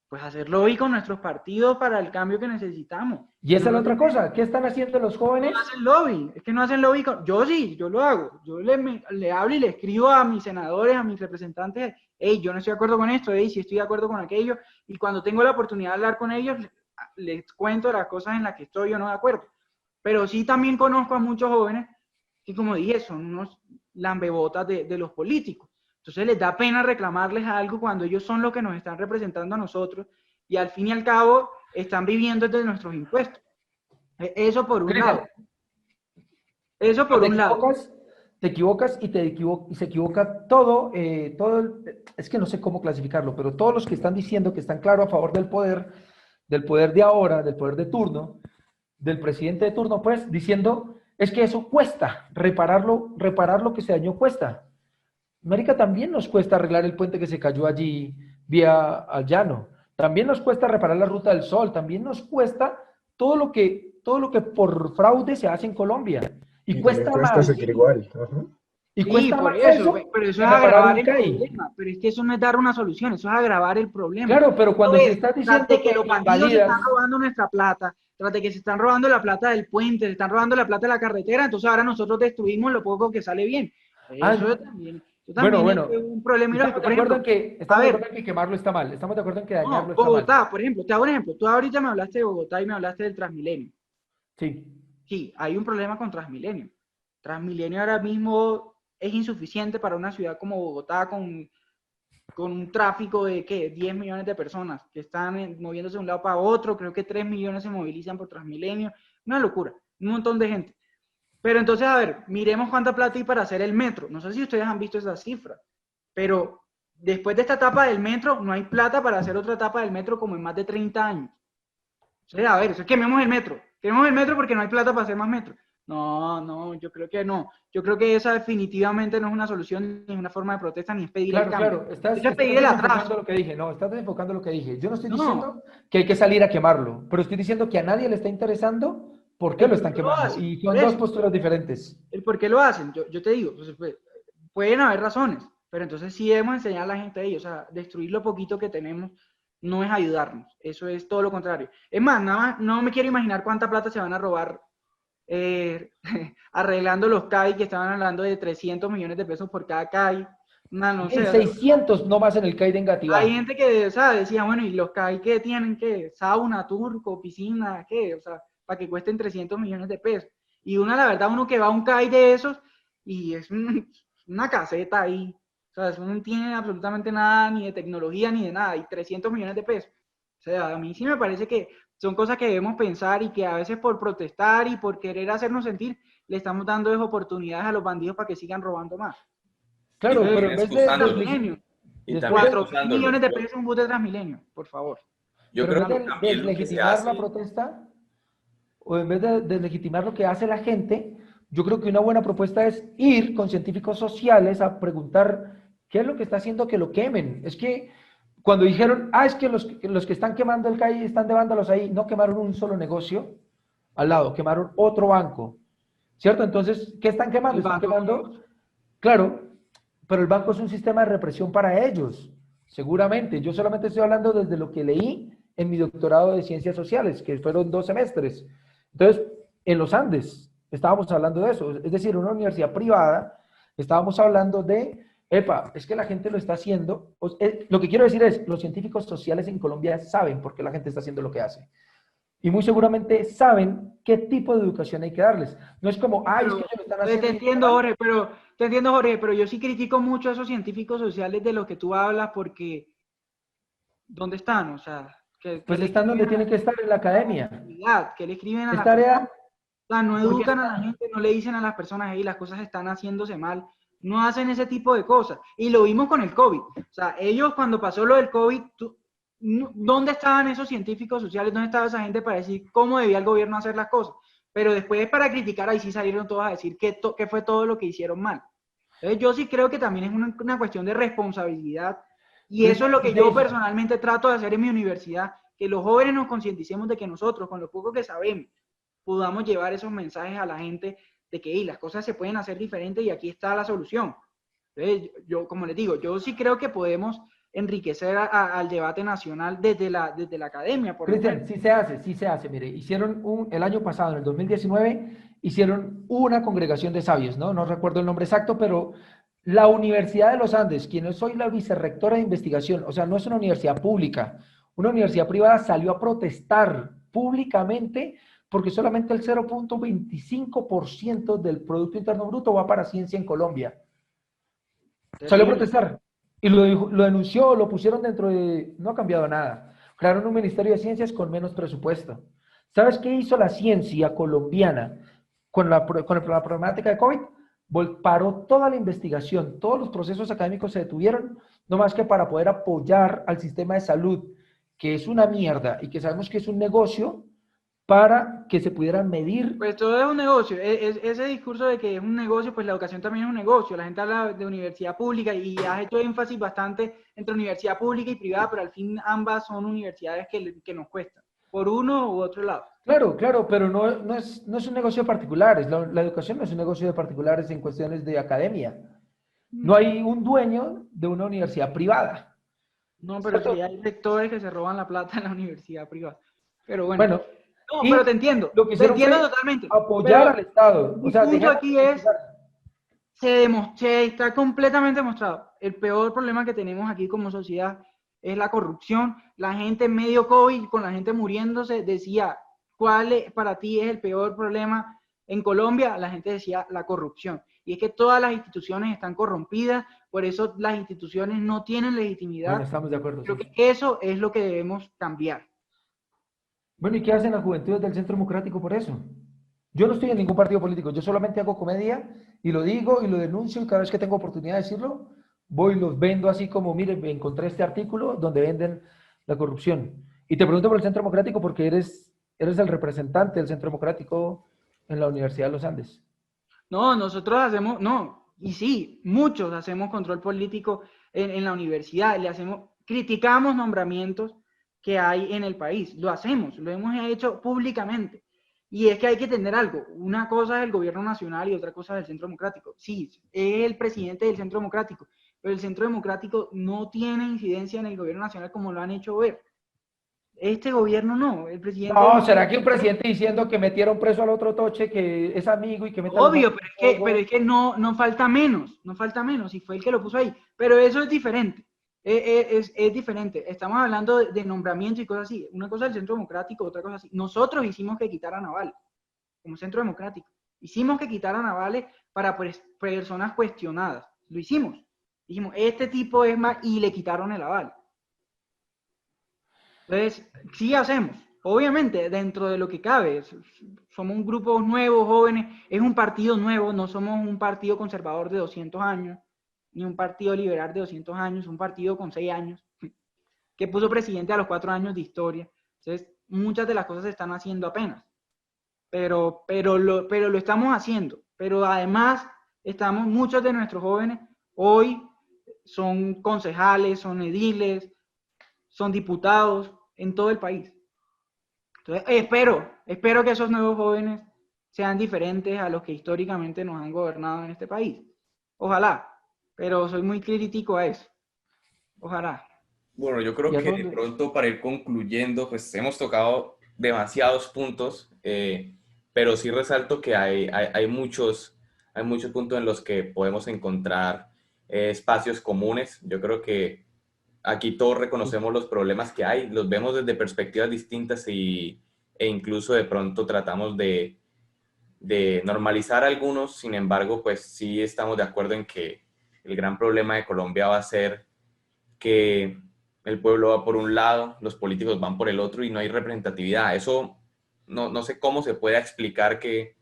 pues hacer lobby con nuestros partidos para el cambio que necesitamos. y esa es la otra cosa, ¿qué están haciendo los No jóvenes? hacen lobby, es que no hacen lobby yo sí, yo lo hago. Yo le hablo y le escribo a mis senadores, a mis representantes, hey, yo no estoy de acuerdo con esto, hey, sí estoy de acuerdo con aquello, y cuando tengo la oportunidad de hablar con ellos, les cuento las cosas en las que estoy o no de acuerdo. Pero sí también conozco a muchos jóvenes que, como dije, son unos lambebotas de los políticos. Entonces les da pena reclamarles algo cuando ellos son los que nos están representando a nosotros y al fin y al cabo están viviendo desde nuestros impuestos. Eso por un Cristian, lado. Eso por un lado. te equivocas y se equivoca todo, es que no sé cómo clasificarlo, pero todos los que están diciendo que están claro a favor del poder de ahora, del poder de turno, del presidente de turno, pues diciendo, es que eso cuesta, reparar lo que se dañó cuesta. América también nos cuesta arreglar el puente que se cayó allí vía al llano. También nos cuesta reparar la Ruta del Sol. También nos cuesta todo lo que por fraude se hace en Colombia. Y Y también cuesta cuesta más. seguir igual. Ajá. Y Sí, cuesta por más eso, eso pero eso que es reparar agravar un el CAI. problema, pero es que eso no es dar una solución, eso es agravar el problema. Claro, pero cuando se Entonces, está tras diciendo de que que los bandidos se están invalidas, robando nuestra plata, tras de que se están robando la plata del puente, se están robando la plata de la carretera, entonces ahora nosotros destruimos lo poco que sale bien. ah, Eso bueno, también es bueno, un problema ilógico. Por ejemplo, a estamos de ver, acuerdo en que quemarlo está mal, estamos de acuerdo en que no, dañarlo está mal. Bogotá, por ejemplo, te hago un ejemplo. Tú ahorita me hablaste de Bogotá y me hablaste del Transmilenio. Sí. Sí, hay un problema con Transmilenio. Transmilenio ahora mismo es insuficiente para una ciudad como Bogotá con un tráfico de ¿qué? 10 millones de personas que están moviéndose de un lado para otro. Creo que 3 millones se movilizan por Transmilenio. Una locura, un montón de gente. Pero entonces, a ver, miremos cuánta plata hay para hacer el metro. No sé si ustedes han visto esa cifra, pero después de esta etapa del metro, no hay plata para hacer otra etapa del metro como en más de 30 años. O sea, a ver, eso, quememos el metro. Quememos el metro porque no hay plata para hacer más metro. No, no, yo creo que no. Yo creo que esa definitivamente no es una solución, ni es una forma de protesta, ni es pedir el Claro, cambio. claro, Eso es estás pedir el desenfocando atraso. lo que dije, no, estás desenfocando lo que dije. Yo no estoy No, diciendo que hay que salir a quemarlo, pero estoy diciendo que a nadie le está interesando por qué el lo por están qué lo quemando. hacen, Y por son dos eso. posturas diferentes. El por qué lo hacen, yo te digo, pues, pueden haber razones, pero entonces sí debemos enseñar a la gente a ello. O sea, destruir lo poquito que tenemos no es ayudarnos, eso es todo lo contrario. Es más, nada más, no me quiero imaginar cuánta plata se van a robar eh, arreglando los CAI, que estaban hablando de 300 millones de pesos por cada CAI. No sé, o sea, 1.600 no más en el CAI de hay Engativá. gente que, o sea, decía, bueno, ¿y los CAI qué tienen? ¿Qué? Sauna, turco, piscina, ¿qué? O sea, para que cuesten 300 millones de pesos. Y la verdad, uno que va a un CAI de esos y es una caseta ahí. O sea, eso no tiene absolutamente nada, ni de tecnología, ni de nada, y 300 millones de pesos. O sea, a mí sí me parece que son cosas que debemos pensar y que a veces por protestar y por querer hacernos sentir, le estamos dando oportunidades a los bandidos para que sigan robando más. Y Claro, pero también en vez de excusándolo. Transmilenio. Y también 4 mil excusándolo. millones de pesos un bus de Transmilenio, por favor. Yo pero en creo vez que de también lo que se deslegitimar la hace, protesta, o en vez de deslegitimar lo que hace la gente, yo creo que una buena propuesta es ir con científicos sociales a preguntar qué es lo que está haciendo que lo quemen. Es que cuando dijeron, es que los que están quemando el CAI están de vándalos ahí, no quemaron un solo negocio al lado, quemaron otro banco, ¿cierto? Entonces, ¿qué están quemando? El Están banco. quemando, claro, pero el banco es un sistema de represión para ellos, seguramente. Yo solamente estoy hablando desde lo que leí en mi doctorado de Ciencias Sociales, que fueron 2 semestres. Entonces, en los Andes, estábamos hablando de eso, es decir, una universidad privada, estábamos hablando de, es que la gente lo está haciendo. Lo que quiero decir es, los científicos sociales en Colombia saben por qué la gente está haciendo lo que hace. Y muy seguramente saben qué tipo de educación hay que darles. No es como, es que Pero, ellos lo están te haciendo y está entiendo, mal. Jorge, pero yo sí critico mucho a esos científicos sociales de los que tú hablas porque ¿dónde están? O sea, que Pues le están donde escriben a la tienen que estar en la academia. comunidad, que le escriben a Es las personas. tarea, O sea, no porque educan a la gente, no le dicen a las personas, ahí las cosas están haciéndose mal, no hacen ese tipo de cosas. Y lo vimos con el COVID. O sea, ellos cuando pasó lo del COVID, ¿dónde estaban esos científicos sociales? ¿Dónde estaba esa gente para decir cómo debía el gobierno hacer las cosas? Pero después para criticar, ahí sí salieron todos a decir que fue todo lo que hicieron mal. Entonces yo sí creo que también es una cuestión de responsabilidad y eso es Cristian, lo y que de yo eso. personalmente trato de hacer en mi universidad, que los jóvenes nos concienticemos de que nosotros, con lo poco que sabemos, podamos llevar esos mensajes a la gente de que las cosas se pueden hacer diferentes y aquí está la solución. Entonces, yo, como les digo, yo sí creo que podemos enriquecer al debate nacional desde la academia, por lo Cristian, menos. sí se hace. Mire, el año pasado, en el 2019, hicieron una congregación de sabios, ¿no? No recuerdo el nombre exacto, pero la Universidad de los Andes, quien soy la vicerrectora de investigación, o sea, no es una universidad pública, una universidad privada salió a protestar públicamente porque solamente el 0.25% del Producto Interno Bruto va para ciencia en Colombia. Salió a Terrible. protestar y lo denunció, lo pusieron dentro de... No ha cambiado nada. Crearon un Ministerio de Ciencias con menos presupuesto. ¿Sabes qué hizo la ciencia colombiana con la problemática de COVID? Paró toda la investigación, todos los procesos académicos se detuvieron, no más que para poder apoyar al sistema de salud, que es una mierda y que sabemos que es un negocio, para que se pudieran medir. Pues todo es un negocio. Ese discurso de que es un negocio, pues la educación también es un negocio. La gente habla de universidad pública y has hecho énfasis bastante entre universidad pública y privada, pero al fin ambas son universidades que nos cuestan, por uno u otro lado. Claro, claro, pero no es un negocio de particulares. La educación no es un negocio de particulares en cuestiones de academia. No hay un dueño de una universidad privada. No, pero ¿Cierto? sí hay sectores que se roban la plata en la universidad privada. Pero bueno. Bueno, No, y pero te entiendo. lo que Te hicieron entiendo fue totalmente. apoyar Pero al Estado. O sea, mi punto dejemos aquí de es, criticar. se está completamente demostrado. El peor problema que tenemos aquí como sociedad es la corrupción. La gente en medio COVID, con la gente muriéndose, decía, para ti es el peor problema en Colombia? La gente decía la corrupción. Y es que todas las instituciones están corrompidas, por eso las instituciones no tienen Bueno, legitimidad. estamos de acuerdo, Creo sí. que eso es lo que debemos cambiar. Bueno, ¿y qué hacen las juventudes del Centro Democrático por eso? Yo no estoy en ningún partido político, yo solamente hago comedia y lo digo y lo denuncio y cada vez que tengo oportunidad de decirlo, voy y los vendo así como, mire, encontré este artículo donde venden la corrupción. Y te pregunto por el Centro Democrático porque eres el representante del Centro Democrático en la Universidad de los Andes. No, nosotros hacemos, no, y sí, muchos hacemos control político en la universidad, criticamos nombramientos que hay en el país, lo hacemos, lo hemos hecho públicamente. Y es que hay que entender algo, una cosa es el gobierno nacional y otra cosa es el Centro Democrático. Sí, es el presidente del Centro Democrático, pero el Centro Democrático no tiene incidencia en el gobierno nacional como lo han hecho ver. Este gobierno no, el presidente No, dice... ¿será que un presidente diciendo que metieron preso al otro toche que es amigo y que meta las manos Obvio, en pero el fuego? es que no falta menos, no falta menos, y fue el que lo puso ahí. Pero eso es diferente, es diferente. Estamos hablando de nombramiento y cosas así. Una cosa es el Centro Democrático, otra cosa así. Nosotros hicimos que quitar a Naval, como Centro Democrático. Hicimos que quitar a Naval para personas cuestionadas. Lo hicimos. Dijimos, este tipo es más, y le quitaron el aval. Entonces, sí hacemos. Obviamente, dentro de lo que cabe, somos un grupo nuevo, jóvenes, es un partido nuevo, no somos un partido conservador de 200 años, ni un partido liberal de 200 años, un partido con 6 años, que puso presidente a los 4 años de historia. Entonces, muchas de las cosas se están haciendo apenas, pero lo estamos haciendo. Pero además, muchos de nuestros jóvenes hoy son concejales, son ediles, son diputados en todo el país. Entonces, espero que esos nuevos jóvenes sean diferentes a los que históricamente nos han gobernado en este país. Ojalá, pero soy muy crítico a eso. Ojalá. Bueno, yo creo ¿Y a que de dónde? pronto para ir concluyendo, pues hemos tocado demasiados puntos, pero sí resalto que hay muchos puntos en los que podemos encontrar espacios comunes. Yo creo que aquí todos reconocemos los problemas que hay, los vemos desde perspectivas distintas e incluso de pronto tratamos de normalizar algunos. Sin embargo, pues sí estamos de acuerdo en que el gran problema de Colombia va a ser que el pueblo va por un lado, los políticos van por el otro y no hay representatividad. Eso no sé cómo se puede explicar que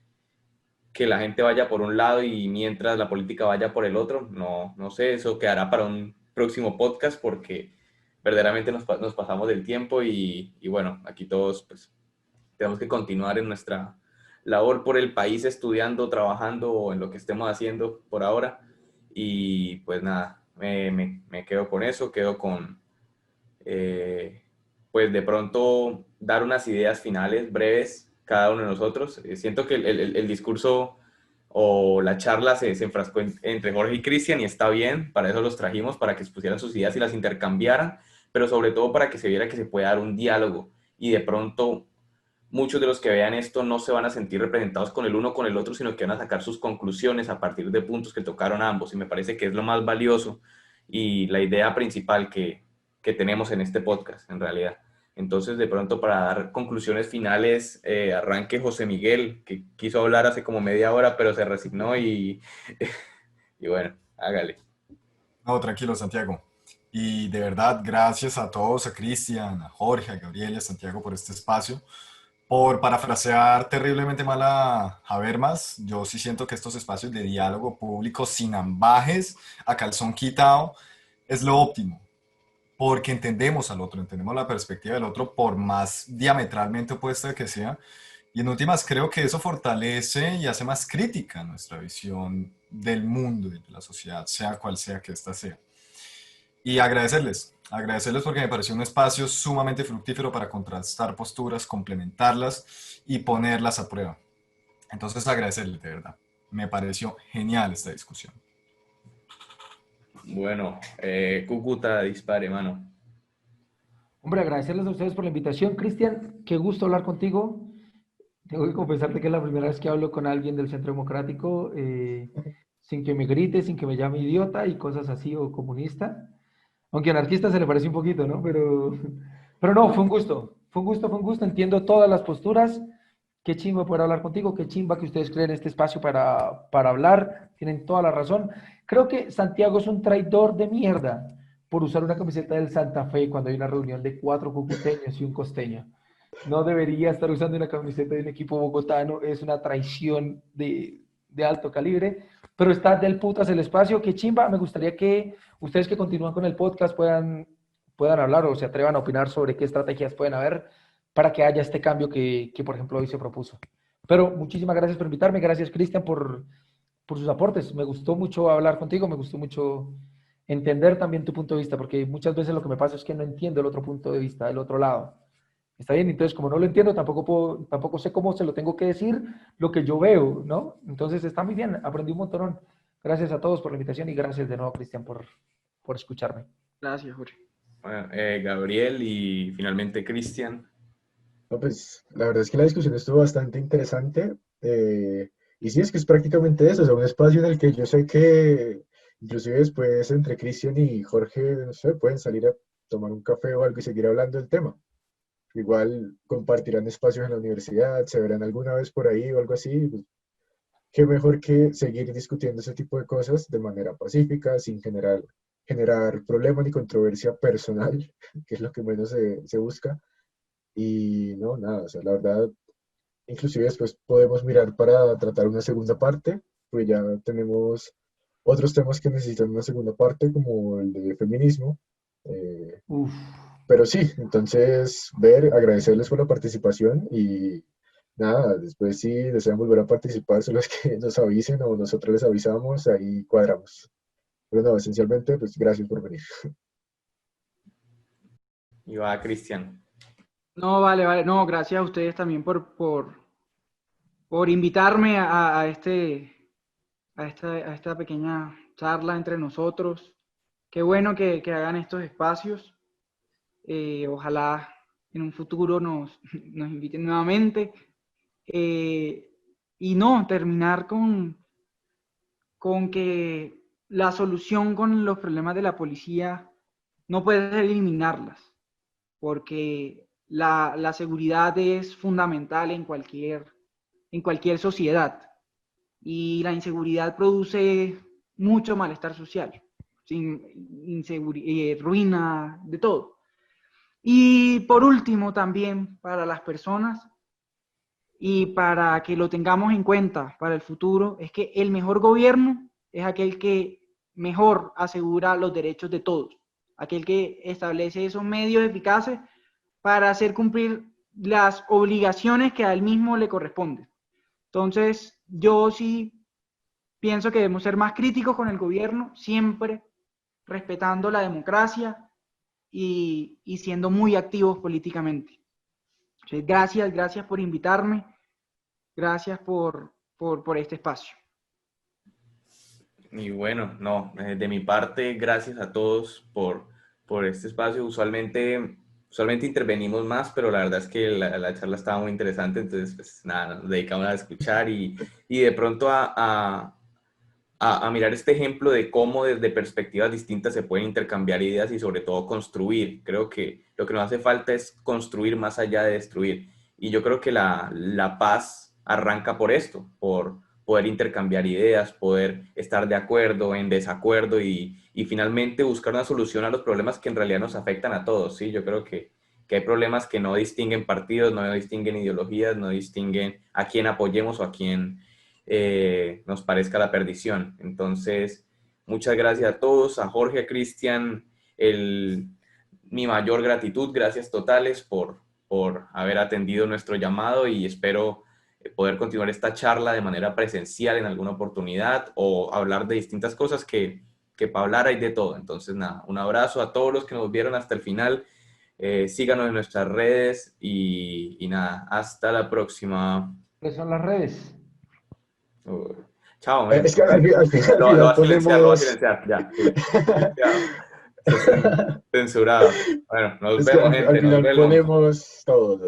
la gente vaya por un lado y mientras la política vaya por el otro. No sé, eso quedará para un próximo podcast porque verdaderamente nos pasamos del tiempo y bueno, aquí todos pues tenemos que continuar en nuestra labor por el país, estudiando, trabajando o en lo que estemos haciendo por ahora. Y pues nada, me quedo con eso, quedo con, pues de pronto dar unas ideas finales breves cada uno de nosotros. Siento que el discurso o la charla se enfrascó entre Jorge y Cristian y está bien, para eso los trajimos, para que expusieran sus ideas y las intercambiaran, pero sobre todo para que se viera que se puede dar un diálogo y de pronto muchos de los que vean esto no se van a sentir representados con el uno o con el otro, sino que van a sacar sus conclusiones a partir de puntos que tocaron ambos y me parece que es lo más valioso y la idea principal que tenemos en este podcast en realidad. Entonces, de pronto, para dar conclusiones finales, arranque José Miguel, que quiso hablar hace como media hora, pero se resignó y bueno, hágale. No, tranquilo, Santiago. Y de verdad, gracias a todos, a Cristian, a Jorge, a Gabriel y a Santiago por este espacio. Por parafrasear terriblemente mal a Habermas, yo sí siento que estos espacios de diálogo público sin ambajes, a calzón quitado, es lo óptimo, porque entendemos al otro, entendemos la perspectiva del otro, por más diametralmente opuesta que sea, y en últimas creo que eso fortalece y hace más crítica nuestra visión del mundo y de la sociedad, sea cual sea que ésta sea. Y agradecerles porque me pareció un espacio sumamente fructífero para contrastar posturas, complementarlas y ponerlas a prueba. Entonces agradecerles de verdad. Me pareció genial esta discusión. Bueno, Cúcuta, dispare, mano. Hombre, agradecerles a ustedes por la invitación. Cristian, qué gusto hablar contigo. Tengo que confesarte que es la primera vez que hablo con alguien del Centro Democrático sin que me grite, sin que me llame idiota y cosas así o comunista. Aunque anarquista se le parece un poquito, ¿no? Pero no, fue un gusto. Fue un gusto, fue un gusto. Entiendo todas las posturas. Qué chimba poder hablar contigo. Qué chimba que ustedes creen este espacio para hablar. Tienen toda la razón. Creo que Santiago es un traidor de mierda por usar una camiseta del Santa Fe cuando hay una reunión de 4 cucuteños y un costeño. No debería estar usando una camiseta de un equipo bogotano. Es una traición de alto calibre. Pero está del putas el espacio. Qué chimba. Me gustaría que ustedes que continúan con el podcast puedan hablar o se atrevan a opinar sobre qué estrategias pueden haber para que haya este cambio que por ejemplo, hoy se propuso. Pero muchísimas gracias por invitarme. Gracias, Cristian, por sus aportes. Me gustó mucho hablar contigo. Me gustó mucho entender también tu punto de vista, porque muchas veces lo que me pasa es que no entiendo el otro punto de vista, el otro lado. Está bien, entonces como no lo entiendo, tampoco sé cómo se lo tengo que decir lo que yo veo, ¿no? Entonces está muy bien, aprendí un montón. Gracias a todos por la invitación y gracias de nuevo, Cristian, por escucharme. Gracias, Jorge. Bueno, Gabriel y finalmente Cristian. No, pues la verdad es que la discusión estuvo bastante interesante. Y sí, es que es prácticamente eso, o sea, un espacio en el que yo sé que inclusive después entre Cristian y Jorge, no sé, pueden salir a tomar un café o algo y seguir hablando del tema. Igual compartirán espacios en la universidad, se verán alguna vez por ahí o algo así. Pues, qué mejor que seguir discutiendo ese tipo de cosas de manera pacífica, sin generar problema ni controversia personal, que es lo que menos se busca. Y no, nada, o sea, la verdad, inclusive después podemos mirar para tratar una segunda parte, pues ya tenemos otros temas que necesitan una segunda parte, como el de feminismo. eh, Uf. pero sí, entonces, agradecerles por la participación y nada, después si desean volver a participar, son los que nos avisen o nosotros les avisamos, ahí cuadramos. Pero no, esencialmente, pues gracias por venir. Y va Cristian. No, vale, vale. No, gracias a ustedes también por invitarme a esta pequeña charla entre nosotros. Qué bueno que hagan estos espacios. Ojalá en un futuro nos inviten nuevamente. Y no, terminar con que la solución con los problemas de la policía no puede ser eliminarlas, porque la seguridad es fundamental en cualquier sociedad y la inseguridad produce mucho malestar social, ruina de todo. Y por último, también para las personas y para que lo tengamos en cuenta para el futuro, es que el mejor gobierno es aquel que mejor asegura los derechos de todos, aquel que establece esos medios eficaces para hacer cumplir las obligaciones que a él mismo le corresponden. Entonces, yo sí pienso que debemos ser más críticos con el gobierno, siempre respetando la democracia y siendo muy activos políticamente. Entonces, gracias por invitarme, gracias por este espacio. Y bueno, no, de mi parte, gracias a todos por este espacio. Usualmente intervenimos más, pero la verdad es que la charla estaba muy interesante, entonces pues nada, nos dedicamos a escuchar y de pronto a mirar este ejemplo de cómo desde perspectivas distintas se pueden intercambiar ideas y sobre todo construir. Creo que lo que nos hace falta es construir más allá de destruir. Y yo creo que la paz arranca por esto, por poder intercambiar ideas, poder estar de acuerdo, en desacuerdo y finalmente buscar una solución a los problemas que en realidad nos afectan a todos. ¿Sí? Yo creo que que hay problemas que no distinguen partidos, no distinguen ideologías, no distinguen a quién apoyemos o a quién nos parezca la perdición. Entonces, muchas gracias a todos, a Jorge, a Cristian, mi mayor gratitud, gracias totales por haber atendido nuestro llamado y espero poder continuar esta charla de manera presencial en alguna oportunidad o hablar de distintas cosas que para hablar hay de todo. Entonces, nada, un abrazo a todos los que nos vieron hasta el final. Síganos en nuestras redes y nada, hasta la próxima. ¿Qué son las redes? Chao, men. Es que al final Lo va a silenciar, lo va a ponemos... silenciar, ya. Silenciado. Eso es censurado. Bueno, nos Es que vemos, al gente, nos final vemos. ponemos todo.